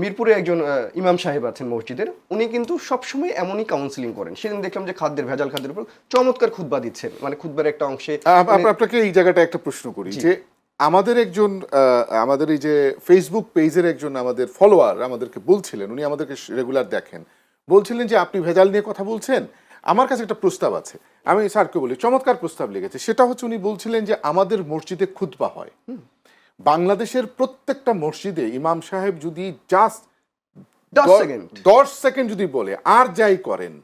মিরপুরে একজন ইমাম সাহেব আছেন মসজিদের, উনি কিন্তু সবসময় এমনই কাউন্সিলিং করেন। সেদিন দেখলাম যে খাদ্যের, ভেজাল খাদ্যের উপর চমৎকার খুতবা দিচ্ছেন, মানে খুতবার একটা অংশে। আপনাকে এই জায়গাটা একটা প্রশ্ন করি যে আমাদের একজন আমাদের এই যে ফেসবুক পেজের একজন আমাদের ফলোয়ার আমাদেরকে বলছিলেন, উনি আমাদেরকে রেগুলার দেখেন, বলছিলেন যে আপনি ভেজাল নিয়ে কথা বলছেন, আমার কাছে একটা প্রস্তাব আছে। আমি স্যারকে বলি, চমৎকার প্রস্তাব লেগেছে। সেটা হচ্ছে উনি বলছিলেন যে আমাদের মসজিদে খুতবা হয়, বাংলাদেশের প্রত্যেকটা মসজিদে ইমাম সাহেব যদি জাস্ট 10 সেকেন্ড যদি বলে, আর যাই করেন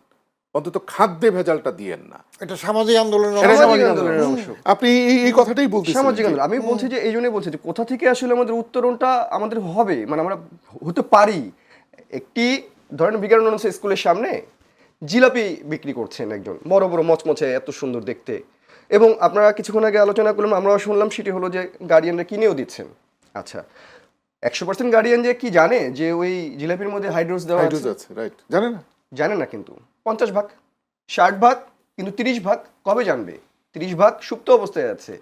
অন্তত খাদ্যে ভেজালটা দিয়েন না। এটা সামাজিক আন্দোলনের এটা অংশ। সামাজিক আন্দোলনের অংশ। আপনি এই কথাটাই বলতেছেন। সামাজিক আন্দোলন আমি বলছি যে এই জন্যই বলছি যে কোথা থেকে আসলে আমাদের উত্তরণটা আমাদের হবে, মানে আমরা হতে পারি। একটি ধরেন বিজ্ঞান স্কুলের সামনে জিলাপি বিক্রি করছেন একজন, বড় বড় মচমচে, এত সুন্দর দেখতে, এবং আপনারা কিছুক্ষণ আগে আলোচনা করলাম, আমরাও শুনলাম, সেটি হলো যে গার্ডিয়ানরা কিনেও দিচ্ছেন। আচ্ছা, 100% গার্ডিয়ান যে কি জানে যে ওই জিলাপির মধ্যে হাইড্রোজ দেওয়া আছে? রাইট, জানে না, জানে না। কিন্তু 50 ভাগ 60 ভাগ, কিন্তু 30 ভাগ কবে জানবে? 30 ভাগ সুপ্ত অবস্থায় আছে।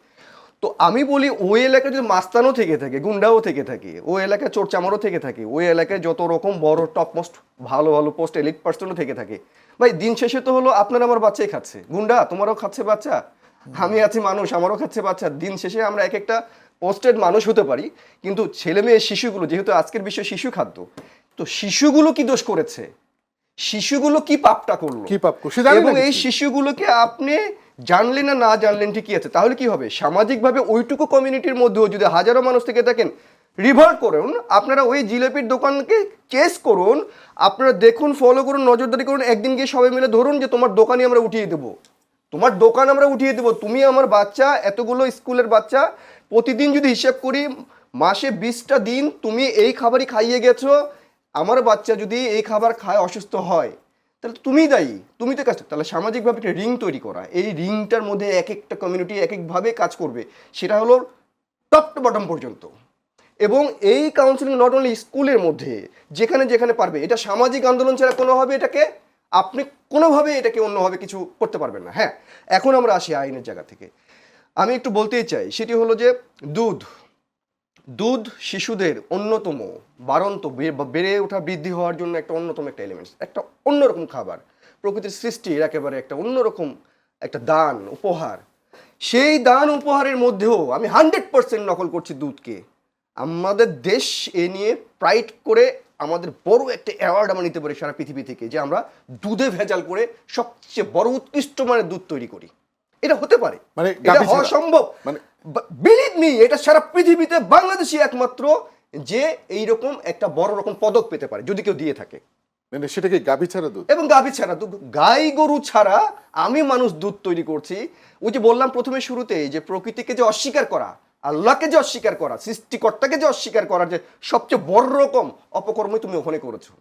তো আমি বলি, ওই এলাকায় যদি মাস্তানও থেকে থাকে, গুন্ডাও থেকে থাকে, ওই এলাকায় চোর চামারও থেকে থাকে, ওই এলাকায় যত রকম বড় টপ মোস্ট ভালো ভালো পোস্ট এলিট পার্সনও থেকে থাকে, ভাই দিন শেষে তো হলো আপনার আমার বাচ্চাই খাচ্ছে। গুন্ডা তোমারও খাচ্ছে বাচ্চা, আমি আছি মানুষ, আমারও খাচ্ছে বাচ্চা। দিন শেষে আমরা এক একটা পোস্টেড মানুষ হতে পারি, কিন্তু ছেলে মেয়ে শিশুগুলো, যেহেতু আজকের বিষয় শিশু খাদ্য, তো শিশুগুলো কি দোষ করেছে? শিশুগুলো কি পাপটা করলো? কি পাপ করছে জানেন না এবং এই কিছু। শিশুগুলোকে আপনি জানলেন না জানলেন ঠিকই আছে, তাহলে কি হবে? সামাজিকভাবে ওইটুকু কমিউনিটির মধ্যেও যদি হাজারো মানুষ থেকে থাকেন, রিভল্ট করুন, আপনারা ওই জিলেপির দোকানকে চেস করুন, আপনারা দেখুন, ফলো করুন, নজরদারি করুন, একদিন গিয়ে সবাই মিলে ধরুন যে তোমার দোকানই আমরা উঠিয়ে দেবো, তোমার দোকান আমরা উঠিয়ে দেবো। তুমি আমার বাচ্চা, এতগুলো স্কুলের বাচ্চা, প্রতিদিন যদি হিসেব করি মাসে 20টা দিন তুমি এই খাবারই খাইয়ে গেছো, আমার বাচ্চা যদি এই খাবার খায় অসুস্থ হয়, তাহলে তুমিই দায়ী, তুমি তো কাজ। তাহলে সামাজিকভাবে একটা রিং তৈরি করা, এই রিংটার মধ্যে এক একটা কমিউনিটি এক একভাবে কাজ করবে, সেটা হলো টপ টু বটম পর্যন্ত। এবং এই কাউন্সিলিং নট অনলি স্কুলের মধ্যে, যেখানে যেখানে পারবে, এটা সামাজিক আন্দোলন ছাড়া কোনোভাবে এটাকে আপনি কোনোভাবে এটাকে অন্যভাবে কিছু করতে পারবেন না। হ্যাঁ, এখন আমরা আসি আইনের জায়গা থেকে। আমি একটু বলতেই চাই, সেটি হলো যে দুধ শিশুদের অন্যতম বাড়ন্ত, বেড়ে ওঠা, বৃদ্ধি হওয়ার জন্য একটা অন্যতম একটা এলিমেন্টস, একটা অন্যরকম খাবার, প্রকৃতির সৃষ্টির একেবারে একটা অন্যরকম একটা দান, উপহার। সেই দান উপহারের মধ্যেও আমি 100% নকল করছি দুধকে। আমাদের দেশ এ নিয়ে প্রাইড করে আমাদের বড় একটা অ্যাওয়ার্ড আমরা নিতে পারি সারা পৃথিবী থেকে, যে আমরা দুধে ভেজাল করে সবচেয়ে বড় উৎকৃষ্ট মানের দুধ তৈরি করি। এটা হতে পারে, মানে এটা হওয়া সম্ভব, মানে বিলিভ মি, এটা সারা পৃথিবীতে বাংলাদেশই একমাত্র যে এইরকম একটা বড় রকম পদক পেতে পারে, যদি কেউ দিয়ে থাকে। মানে সেটাকে গাভী ছাড়া দুধ, এবং গাভী ছাড়া দুধ, গাই গরু ছাড়া আমি মানুষ দুধ তৈরি করছি। ওই যে বললাম প্রথমে শুরুতেই, যে প্রকৃতিকে যে অস্বীকার করা, আল্লাহকে যে অস্বীকার করা, সৃষ্টিকর্তাকে যে অস্বীকার করার যে সবচেয়ে বড় রকম অপকর্মই তুমি ওখানে করেছো।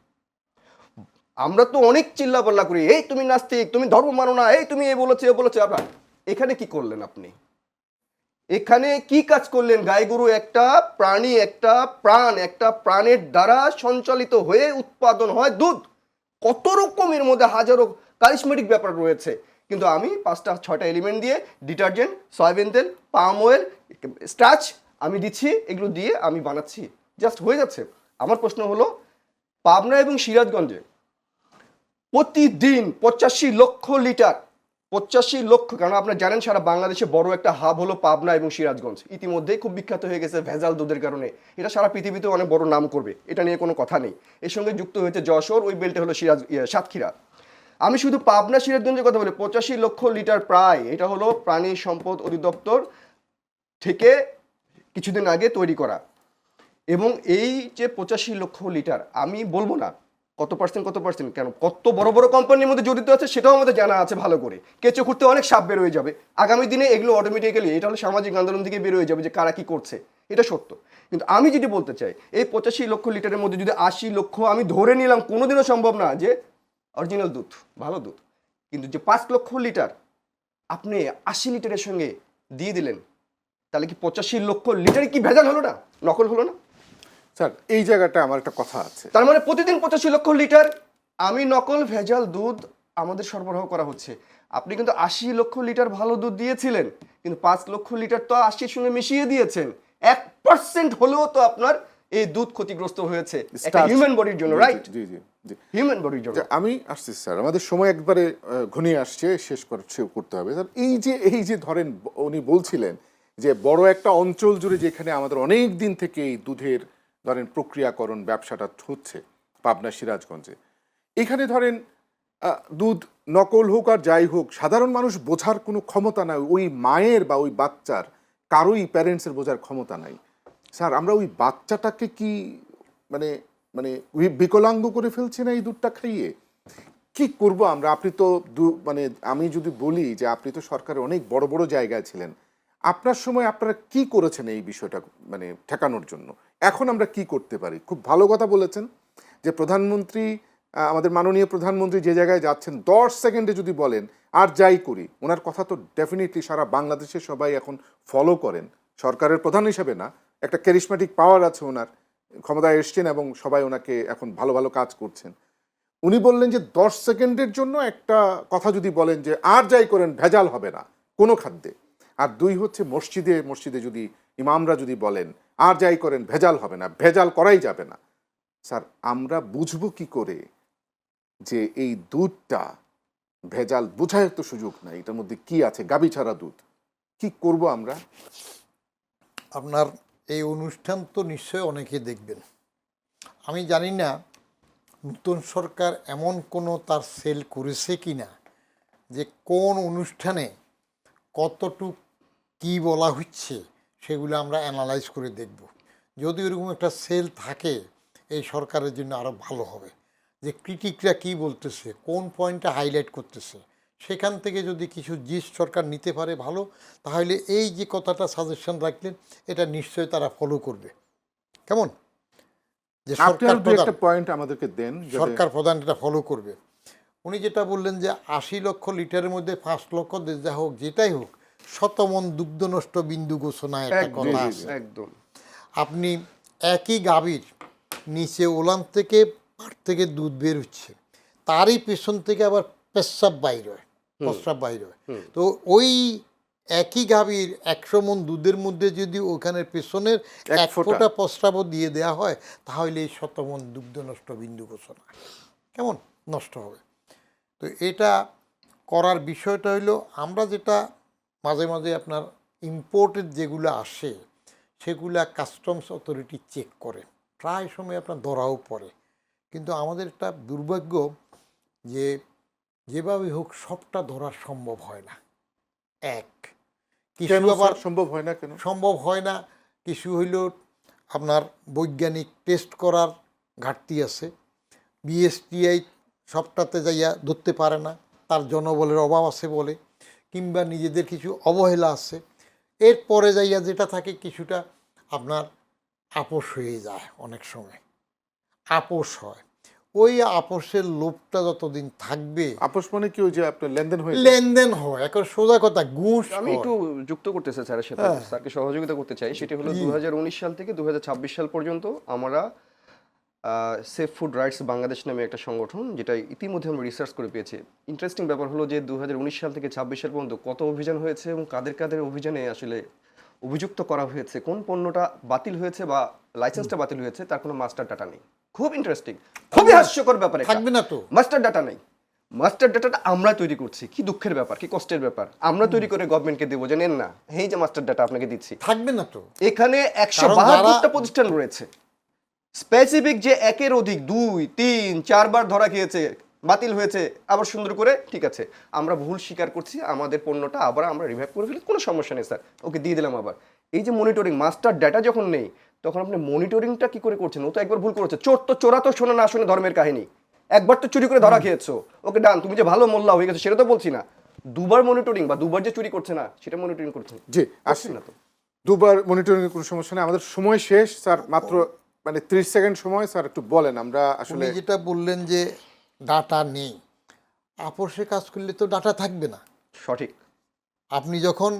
আমরা তো অনেক চিল্লাপাল্লা করি, এই তুমি নাস্তিক, তুমি ধর্ম মানো না, এই তুমি এ বলেছে এ বলেছে। আপনার এখানে কি করলেন? আপনি এখানে কি কাজ করলেন? গাই গরু একটা প্রাণী, একটা প্রাণ, একটা প্রাণের দ্বারা সঞ্চালিত হয়ে উৎপাদন হয় দুধ। কত রকমের মধ্যে হাজারো কারিশমেটিক ব্যাপার রয়েছে। কিন্তু আমি 5-6টা এলিমেন্ট দিয়ে ডিটারজেন্ট, সয়াবিন তেল, পাম অয়েল, স্টার্চ আমি দিচ্ছি, এগুলো দিয়ে আমি বানাচ্ছি, জাস্ট হয়ে যাচ্ছে। আমার প্রশ্ন হলো পাবনা এবং সিরাজগঞ্জে প্রতিদিন 85 লক্ষ লিটার, 85 লক্ষ, কারণ আপনারা জানেন সারা বাংলাদেশে বড় একটা হাব হলো পাবনা এবং সিরাজগঞ্জ, ইতিমধ্যেই খুব বিখ্যাত হয়ে গেছে ভেজাল দুধের কারণে। এটা সারা পৃথিবীতে অনেক বড় নাম করবে, এটা নিয়ে কোনো কথা নেই। এর সঙ্গে যুক্ত হয়েছে যশোর, ওই বেল্টে হলো সাতক্ষীরা। আমি শুধু পাবনা সিরাজগঞ্জের কথা বলি, 85 লক্ষ লিটার প্রায়, এটা হলো প্রাণী সম্পদ অধিদপ্তর থেকে কিছুদিন আগে তৈরি করা। এবং এই যে 85 লক্ষ লিটার, আমি বলবো না কত পার্সেন্ট, কেন কত বড় বড় কোম্পানির মধ্যে জড়িত আছে সেটাও আমাদের জানা আছে ভালো করে। কেঁচো খুঁড়তে অনেক সাপ বের হয়ে যাবে আগামী দিনে, এগুলো অটোমেটিক্যালি, এটা হলো সামাজিক আন্দোলন থেকে বের হয়ে যাবে যে কারা কি করছে, এটা সত্য। কিন্তু আমি যেটি বলতে চাই, এই 85 লক্ষ লিটারের মধ্যে যদি 80 লক্ষ, আমি ধরে নিলাম, কোনোদিনও সম্ভব না যে অরিজিনাল দুধ, ভালো দুধ, কিন্তু যে 5 লক্ষ লিটার আপনি 80 লিটারের সঙ্গে দিয়ে দিলেন, তাহলে কি 85 লক্ষ লিটারে কি ভেজাল হলো না, নকল হলো না? স্যার এই জায়গাটা আমার একটা কথা আছে। তার মানে প্রতিদিন 85 লক্ষ লিটার আমি নকল ভেজাল দুধ আমাদের সরবরাহ করা হচ্ছে। আপনি কিন্তু 80 লক্ষ লিটার ভালো দুধ দিয়েছিলেন, কিন্তু 5 লক্ষ লিটার তো 80-র সঙ্গে মিশিয়ে দিয়েছেন। 1% হলেও তো আপনার এই দুধ ক্ষতিগ্রস্ত হয়েছে একটা হিউম্যান বডির জন্য, রাইট? জি জি জি, হিউম্যান বডির জন্য। আমি আসছি স্যার, আমাদের সময় একবারে ঘনিয়ে আসছে, শেষ করতে হবে স্যার। এই যে ধরেন উনি বলছিলেন যে বড় একটা অঞ্চল জুড়ে যেখানে আমাদের অনেক দিন থেকে এই দুধের ধরেন প্রক্রিয়াকরণ ব্যবসাটা হচ্ছে পাবনা সিরাজগঞ্জে, এখানে ধরেন দুধ নকল হোক আর যাই হোক, সাধারণ মানুষ বোঝার কোনো ক্ষমতা নাই, ওই মায়ের বা ওই বাচ্চার কারোই প্যারেন্টসের বোঝার ক্ষমতা নাই। স্যার আমরা ওই বাচ্চাটাকে কি মানে মানে বিকলাঙ্গ করে ফেলছি না এই দুধটা খাইয়ে? কি করব আমরা? আপনি তো মানে আমি যদি বলি যে আপনি তো সরকারে অনেক বড় বড় জায়গায় ছিলেন, আপনার সময় আপনারা কি করেছেন এই বিষয়টা মানে ঠেকানোর জন্য? এখন আমরা কি করতে পারি? খুব ভালো কথা বলেছেন যে প্রধানমন্ত্রী, আমাদের মাননীয় প্রধানমন্ত্রী যে জায়গায় যাচ্ছেন 10 সেকেন্ডে যদি বলেন আর যাই করি, ওনার কথা তো ডেফিনেটলি সারা বাংলাদেশের সবাই এখন ফলো করেন। সরকারের প্রধান হিসেবে না, একটা ক্যারিসমেটিক পাওয়ার আছে ওনার, ক্ষমতায় এসছেন এবং সবাই ওনাকে এখন ভালো ভালো কাজ করছেন। উনি বললেন যে 10 সেকেন্ডের জন্য একটা কথা যদি বলেন যে আর যাই করেন ভেজাল হবে না কোনো খাদ্যে, আর 2 হচ্ছে মসজিদে যদি ইমামরা যদি বলেন আর যাই করেন ভেজাল হবে না, ভেজাল করাই যাবে না, স্যার আমরা বুঝবো কি করে যে এই দুধটা ভেজাল? বোঝার তো সুযোগ নাই এটার মধ্যে কি আছে, গাভী ছাড়া দুধ। কি করব আমরা? আপনার এই অনুষ্ঠান তো নিশ্চয়ই অনেকে দেখবেন। আমি জানি না নতুন সরকার এমন কোনো তার সেল করেছে কি না যে কোন অনুষ্ঠানে কতটুক কি বলা হচ্ছে সেগুলো আমরা অ্যানালাইজ করে দেখব। যদি এরকম একটা সেল থাকে এই সরকারের জন্য আরও ভালো হবে, যে ক্রিটিকরা কী বলতেছে, কোন পয়েন্টটা হাইলাইট করতেছে, সেখান থেকে যদি কিছু জিনিস সরকার নিতে পারে ভালো, তাহলে এই যে কথাটা সাজেশন রাখলেন এটা নিশ্চয়ই তারা ফলো করবে। কেমন যে সরকার প্রধান, একটা পয়েন্ট আমাদেরকে দেন, সরকার প্রধান এটা ফলো করবে। উনি যেটা বললেন যে 80 লক্ষ লিটারের মধ্যে 5 লক্ষ যা হোক যেটাই হোক, শতমন দুগ্ধ নষ্ট বিন্দু ঘোষণা একটা কথা আছে। একদম আপনি একই গাভীর নিচে ওলান থেকে পাট থেকে দুধ বের হচ্ছে, তারই পেছন থেকে আবার প্রস্রাব বাইর হয়। তো ওই একই গাভীর 100 মণ দুধের মধ্যে যদি ওখানে পেছনের 1 ফোঁটা প্রস্রাবও দিয়ে দেওয়া হয়, তাহলে এই শতমন দুগ্ধ নষ্ট বিন্দু ঘোষণা কেমন নষ্ট হবে। তো এটা করার বিষয়টা হইলো, আমরা যেটা মাঝে মাঝে আপনার ইম্পোর্টেড যেগুলো আসে সেগুলা কাস্টমস অথরিটি চেক করে, প্রায় সময় আপনার ধরাও পড়ে। কিন্তু আমাদের একটা দুর্ভাগ্য যে যেভাবে হোক সবটা ধরা সম্ভব হয় না। কিছু আবার সম্ভব হয় না। কেন সম্ভব হয় না? কিছু হইল আপনার বৈজ্ঞানিক টেস্ট করার ঘাটতি আছে, বিএসটিআই সবটাতে যাইয়া ধরতে পারে না, তার জনবলের অভাব আছে বলে, কিংবা নিজেদের কিছু অবহেলা আছে। এরপরে যাইয়া যেটা থাকে কিছুটা আপনার আপোষ হয়ে যায়, অনেক সময় আপোষ হয়। ওই আপোষের লোভটা যতদিন থাকবে, আপোষ মানে কি? ওই যে আপনার লেনদেন হয়, এখন সোজা কথা ঘুষ। আমি একটু যুক্ত করতেছি স্যারের সাথে, স্যারকে সহযোগিতা করতে চাই। সেটি হলো 2019 সাল থেকে 2026 সাল পর্যন্ত আমরা সেফ ফুড রাইটস বাংলাদেশ নামে একটা সংগঠন, যেটা ইতিমধ্যে আমরা রিসার্চ করে পেয়েছি। ইন্টারেস্টিং ব্যাপার হলো যে 2019 সাল থেকে 26 সাল পর্যন্ত কত অভিযান হয়েছে এবং কাদের কাদের অভিযানে আসলে অভিযুক্ত করা হয়েছে, কোন পণ্যটা বাতিল হয়েছে বা লাইসেন্সটা বাতিল হয়েছে, তার কোনো মাস্টার ডাটা নেই। খুব ইন্টারেস্টিং, খুবই হাস্যকর ব্যাপার। থাকবে না তো মাস্টার ডাটা নেই। মাস্টার ডাটাটা আমরা তৈরি করছি, কি দুঃখের ব্যাপার, কি কষ্টের ব্যাপার। আমরা তৈরি করে গভর্নমেন্টকে দেবো যে নেন না, এই যে মাস্টার ডাটা আপনাকে দিচ্ছি। থাকবে না তো। এখানে কারণ 172টা প্রতিষ্ঠান রয়েছে স্পেসিফিক, যে একের অধিক 2, 3, 4 বার ধরা খেয়েছে, বাতিল হয়েছে, আবার সুন্দর করে ঠিক আছে আমরা ভুল স্বীকার করছি, আমাদের পণ্যটা আবার আমরা রিভাইভ করে ফেলি, কোনো সমস্যা নেই স্যার, ওকে দিয়ে দিলাম আবার। এই যে মনিটরিং, মাস্টার ডাটা যখন নেই তখন আপনি মনিটরিংটা কি করে করছেন? ও তো একবার ভুল করেছে। চোর তো চোরা তো শোনে না শুনে ধর্মের কাহিনী, একবার তো চুরি করে ধরা খেয়েছো, ওকে ডান, তুমি যে ভালো মোল্লা হয়ে গেছো সেটা তো বলছি না, দুবার মনিটরিং বা দুবার যে চুরি করছে না সেটা মনিটরিং করছে জি আসি না তো। দুবার মনিটরিং এর কোনো সমস্যা নেই, আমাদের সময় শেষ স্যার, মাত্র মানে 30 সেকেন্ড সময় স্যার, একটু বলেন। আমরা আসলে উনি যেটা বললেন যে ডাটা নেই, আপোষে কাজ করলে তো ডাটা থাকবে না। সঠিক। আপনি যখন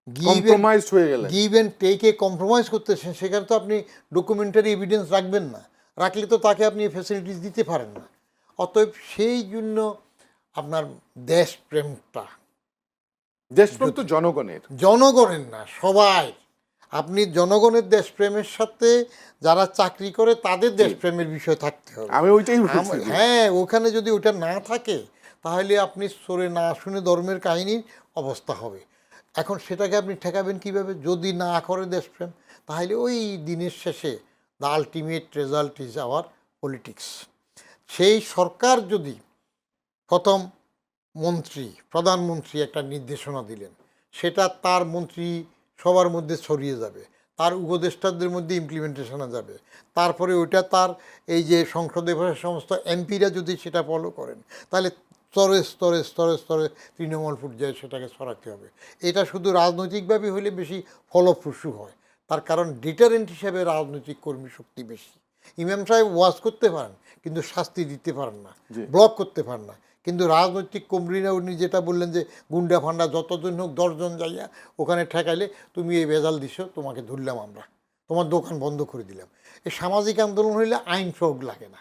কম্প্রোমাইজ হয়ে গেলেন, গিভ অ্যান্ড টেকে কম্প্রোমাইজ করতেছেন, সেখানে তো আপনি ডকুমেন্টারি এভিডেন্স রাখবেন না, রাখলে তো তাকে আপনি ফ্যাসিলিটিস দিতে পারেন না। অতএব সেই জন্য আপনার দেশপ্রেমটা দেশপ্রেম তো জনগণের, জনগণের না, সবাই। আপনি জনগণের দেশপ্রেমের সাথে যারা চাকরি করে তাদের দেশপ্রেমের বিষয় থাকতে হবে। আমি ওইটাই বলছি। হ্যাঁ, ওখানে যদি ওটা না থাকে তাহলে আপনি সরে না শুনে ধর্মের কাহিনীর অবস্থা হবে। এখন সেটাকে আপনি ঠেকাবেন কিভাবে? যদি না করে দেশপ্রেম, তাহলে ওই দিনের শেষে the ultimate result is our politics. সেই সরকার যদি প্রথম মন্ত্রী, প্রধানমন্ত্রী একটা নির্দেশনা দিলেন, সেটা তার মন্ত্রী সবার মধ্যে ছড়িয়ে যাবে, তার উপদেষ্টাদের মধ্যে ইমপ্লিমেন্টেশনে যাবে, তারপরে ওইটা তার এই যে সংসদে বসে সমস্ত এমপিরা যদি সেটা ফলো করেন, তাহলে স্তরে স্তরে স্তরে স্তরে তৃণমূল পর্যায়ে সেটাকে ছড়াতে হবে। এটা শুধু রাজনৈতিকভাবে হলে বেশি ফলপ্রসূ হয়, তার কারণ ডিটারেন্ট হিসাবে রাজনৈতিক কর্মী শক্তি বেশি। ইমাম সাহেব ওয়াজ করতে পারেন কিন্তু শাস্তি দিতে পারেন না, ব্লক করতে পারেন না। কিন্তু রাজনৈতিক কর্মীরা, উনি যেটা বললেন যে গুন্ডা ফান্ডা যতজন হোক 10 জন যাইয়া ওখানে ঠেকাইলে তুমি এই ভেজাল দিছো, তোমাকে ধরলাম আমরা, তোমার দোকান বন্ধ করে দিলাম। এই সামাজিক আন্দোলন হইলে আইন প্রয়োগ লাগে না,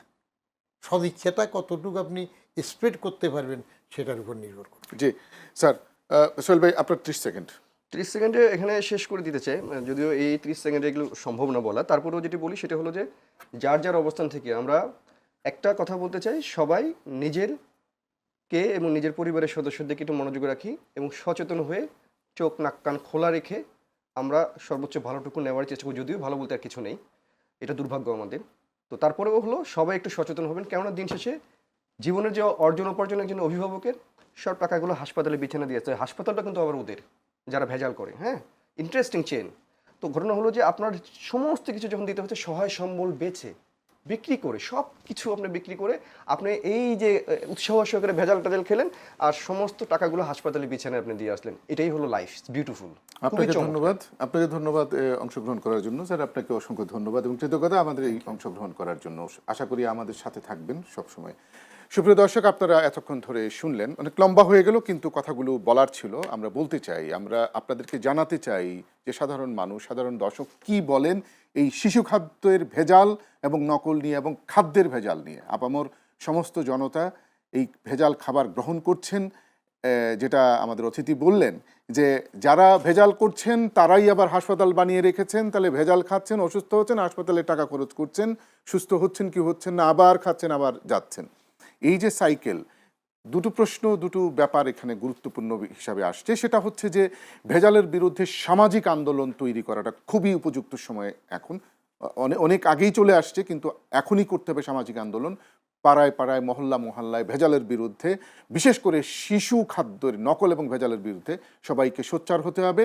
সদিচ্ছাটা কতটুকু আপনি স্প্রেড করতে পারবেন সেটার উপর নির্ভর করে। জি স্যার, সোহেল ভাই আপনার 30 সেকেন্ড। 30 সেকেন্ডে এখানে শেষ করে দিতে চাই, যদিও এই 30 সেকেন্ডে এগুলো সম্ভব না বলা, তারপরেও যেটি বলি সেটা হলো যে যার যার অবস্থান থেকে আমরা একটা কথা বলতে চাই, সবাই নিজের কে এবং নিজের পরিবারের সদস্যদেরকে একটু মনোযোগ রাখি এবং সচেতন হয়ে চোখ নাক কান খোলা রেখে আমরা সর্বোচ্চ ভালোটুকু নেওয়ার চেষ্টা করি। যদিও ভালো বলতে আর কিছু নেই, এটা দুর্ভাগ্য আমাদের। তো তারপরেও হলো সবাই একটু সচেতন হবেন, কেননা দিন শেষে জীবনের যে অর্জন উপার্জন একজন অভিভাবকের সব টাকাগুলো হাসপাতালে বিছানা দিয়েছে, হাসপাতালটা কিন্তু আবার ওদের যারা ভেজাল করে। হ্যাঁ, ইন্টারেস্টিং চেন। তো ঘটনা হলো যে আপনার সমস্ত কিছু যখন দিতে হচ্ছে সহায় সম্বল বেচে বিক্রি করে, সব কিছু আপনি বিক্রি করে আপনি এই যে উৎসাহ সহকারে ভেজাল টেজাল খেলেন আর সমস্ত টাকাগুলো হাসপাতালে বিছানায় আপনি দিয়ে আসলেন। এটাই হলো লাইফ, বিউটিফুল। আপনাকে ধন্যবাদ, আপনাকে ধন্যবাদ অংশগ্রহণ করার জন্য স্যার, আপনাকে অসংখ্য ধন্যবাদ এবং কৃতজ্ঞতা আমাদের এই অংশগ্রহণ করার জন্য। আশা করি আমাদের সাথে থাকবেন সবসময়। সুপ্রিয় দর্শক, আপনারা এতক্ষণ ধরে শুনলেন, অনেক লম্বা হয়ে গেল কিন্তু কথাগুলো বলার ছিল। আমরা বলতে চাই, আমরা আপনাদেরকে জানাতে চাই যে সাধারণ মানুষ, সাধারণ দর্শক কি বলেন এই শিশু খাদ্যের ভেজাল এবং নকল নিয়ে এবং খাদ্যের ভেজাল নিয়ে। আপামর সমস্ত জনতা এই ভেজাল খাবার গ্রহণ করছেন, যেটা আমাদের অতিথি বললেন যে যারা ভেজাল করছেন তারাই আবার হাসপাতাল বানিয়ে রেখেছেন, তাহলে ভেজাল খাচ্ছেন, অসুস্থ হচ্ছেন, হাসপাতালে টাকা খরচ করছেন, সুস্থ হচ্ছেন কি হচ্ছেন না, আবার খাচ্ছেন আবার যাচ্ছেন। এই যে সাইকেল, দুটো প্রশ্ন, দুটো ব্যাপার এখানে গুরুত্বপূর্ণ হিসাবে আসছে। সেটা হচ্ছে যে ভেজালের বিরুদ্ধে সামাজিক আন্দোলন তৈরি করাটা খুবই উপযুক্ত সময় এখন, অনেক আগেই চলে আসছে কিন্তু এখনই করতে হবে সামাজিক আন্দোলন। পাড়ায় পাড়ায়, মহল্লা মহল্লায় ভেজালের বিরুদ্ধে, বিশেষ করে শিশু খাদ্যের নকল এবং ভেজালের বিরুদ্ধে সবাইকে সোচ্চার হতে হবে।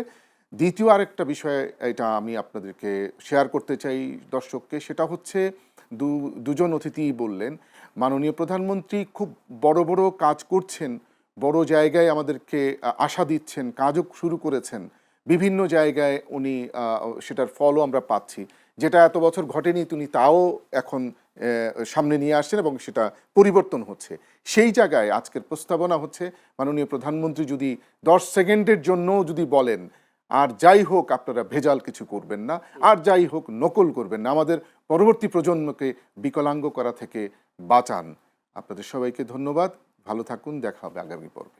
দ্বিতীয় আরেকটা বিষয়, এটা আমি আপনাদেরকে শেয়ার করতে চাই দর্শককে, সেটা হচ্ছে দুজন অতিথি বললেন মাননীয় প্রধানমন্ত্রী খুব বড় বড় কাজ করছেন, বড় জায়গায় আমাদেরকে আশা দিচ্ছেন, কাজও শুরু করেছেন বিভিন্ন জায়গায়, উনি সেটার ফলও আমরা পাচ্ছি। যেটা এত বছর ঘটেনি তিনি তাও এখন সামনে নিয়ে আসছেন এবং সেটা পরিবর্তন হচ্ছে। সেই জায়গায় আজকের প্রস্তাবনা হচ্ছে মাননীয় প্রধানমন্ত্রী যদি 10 সেকেন্ডের জন্য যদি বলেন আর যাই হোক আপনারা ভেজাল কিছু করবেন না, আর যাই হোক নকল করবেন না, আমাদের পরবর্তী প্রজন্মকে বিকলাঙ্গ করা থেকে বাঁচান। আপনাদের সবাইকে ধন্যবাদ, ভালো থাকুন, দেখা হবে আগামী পর্বে।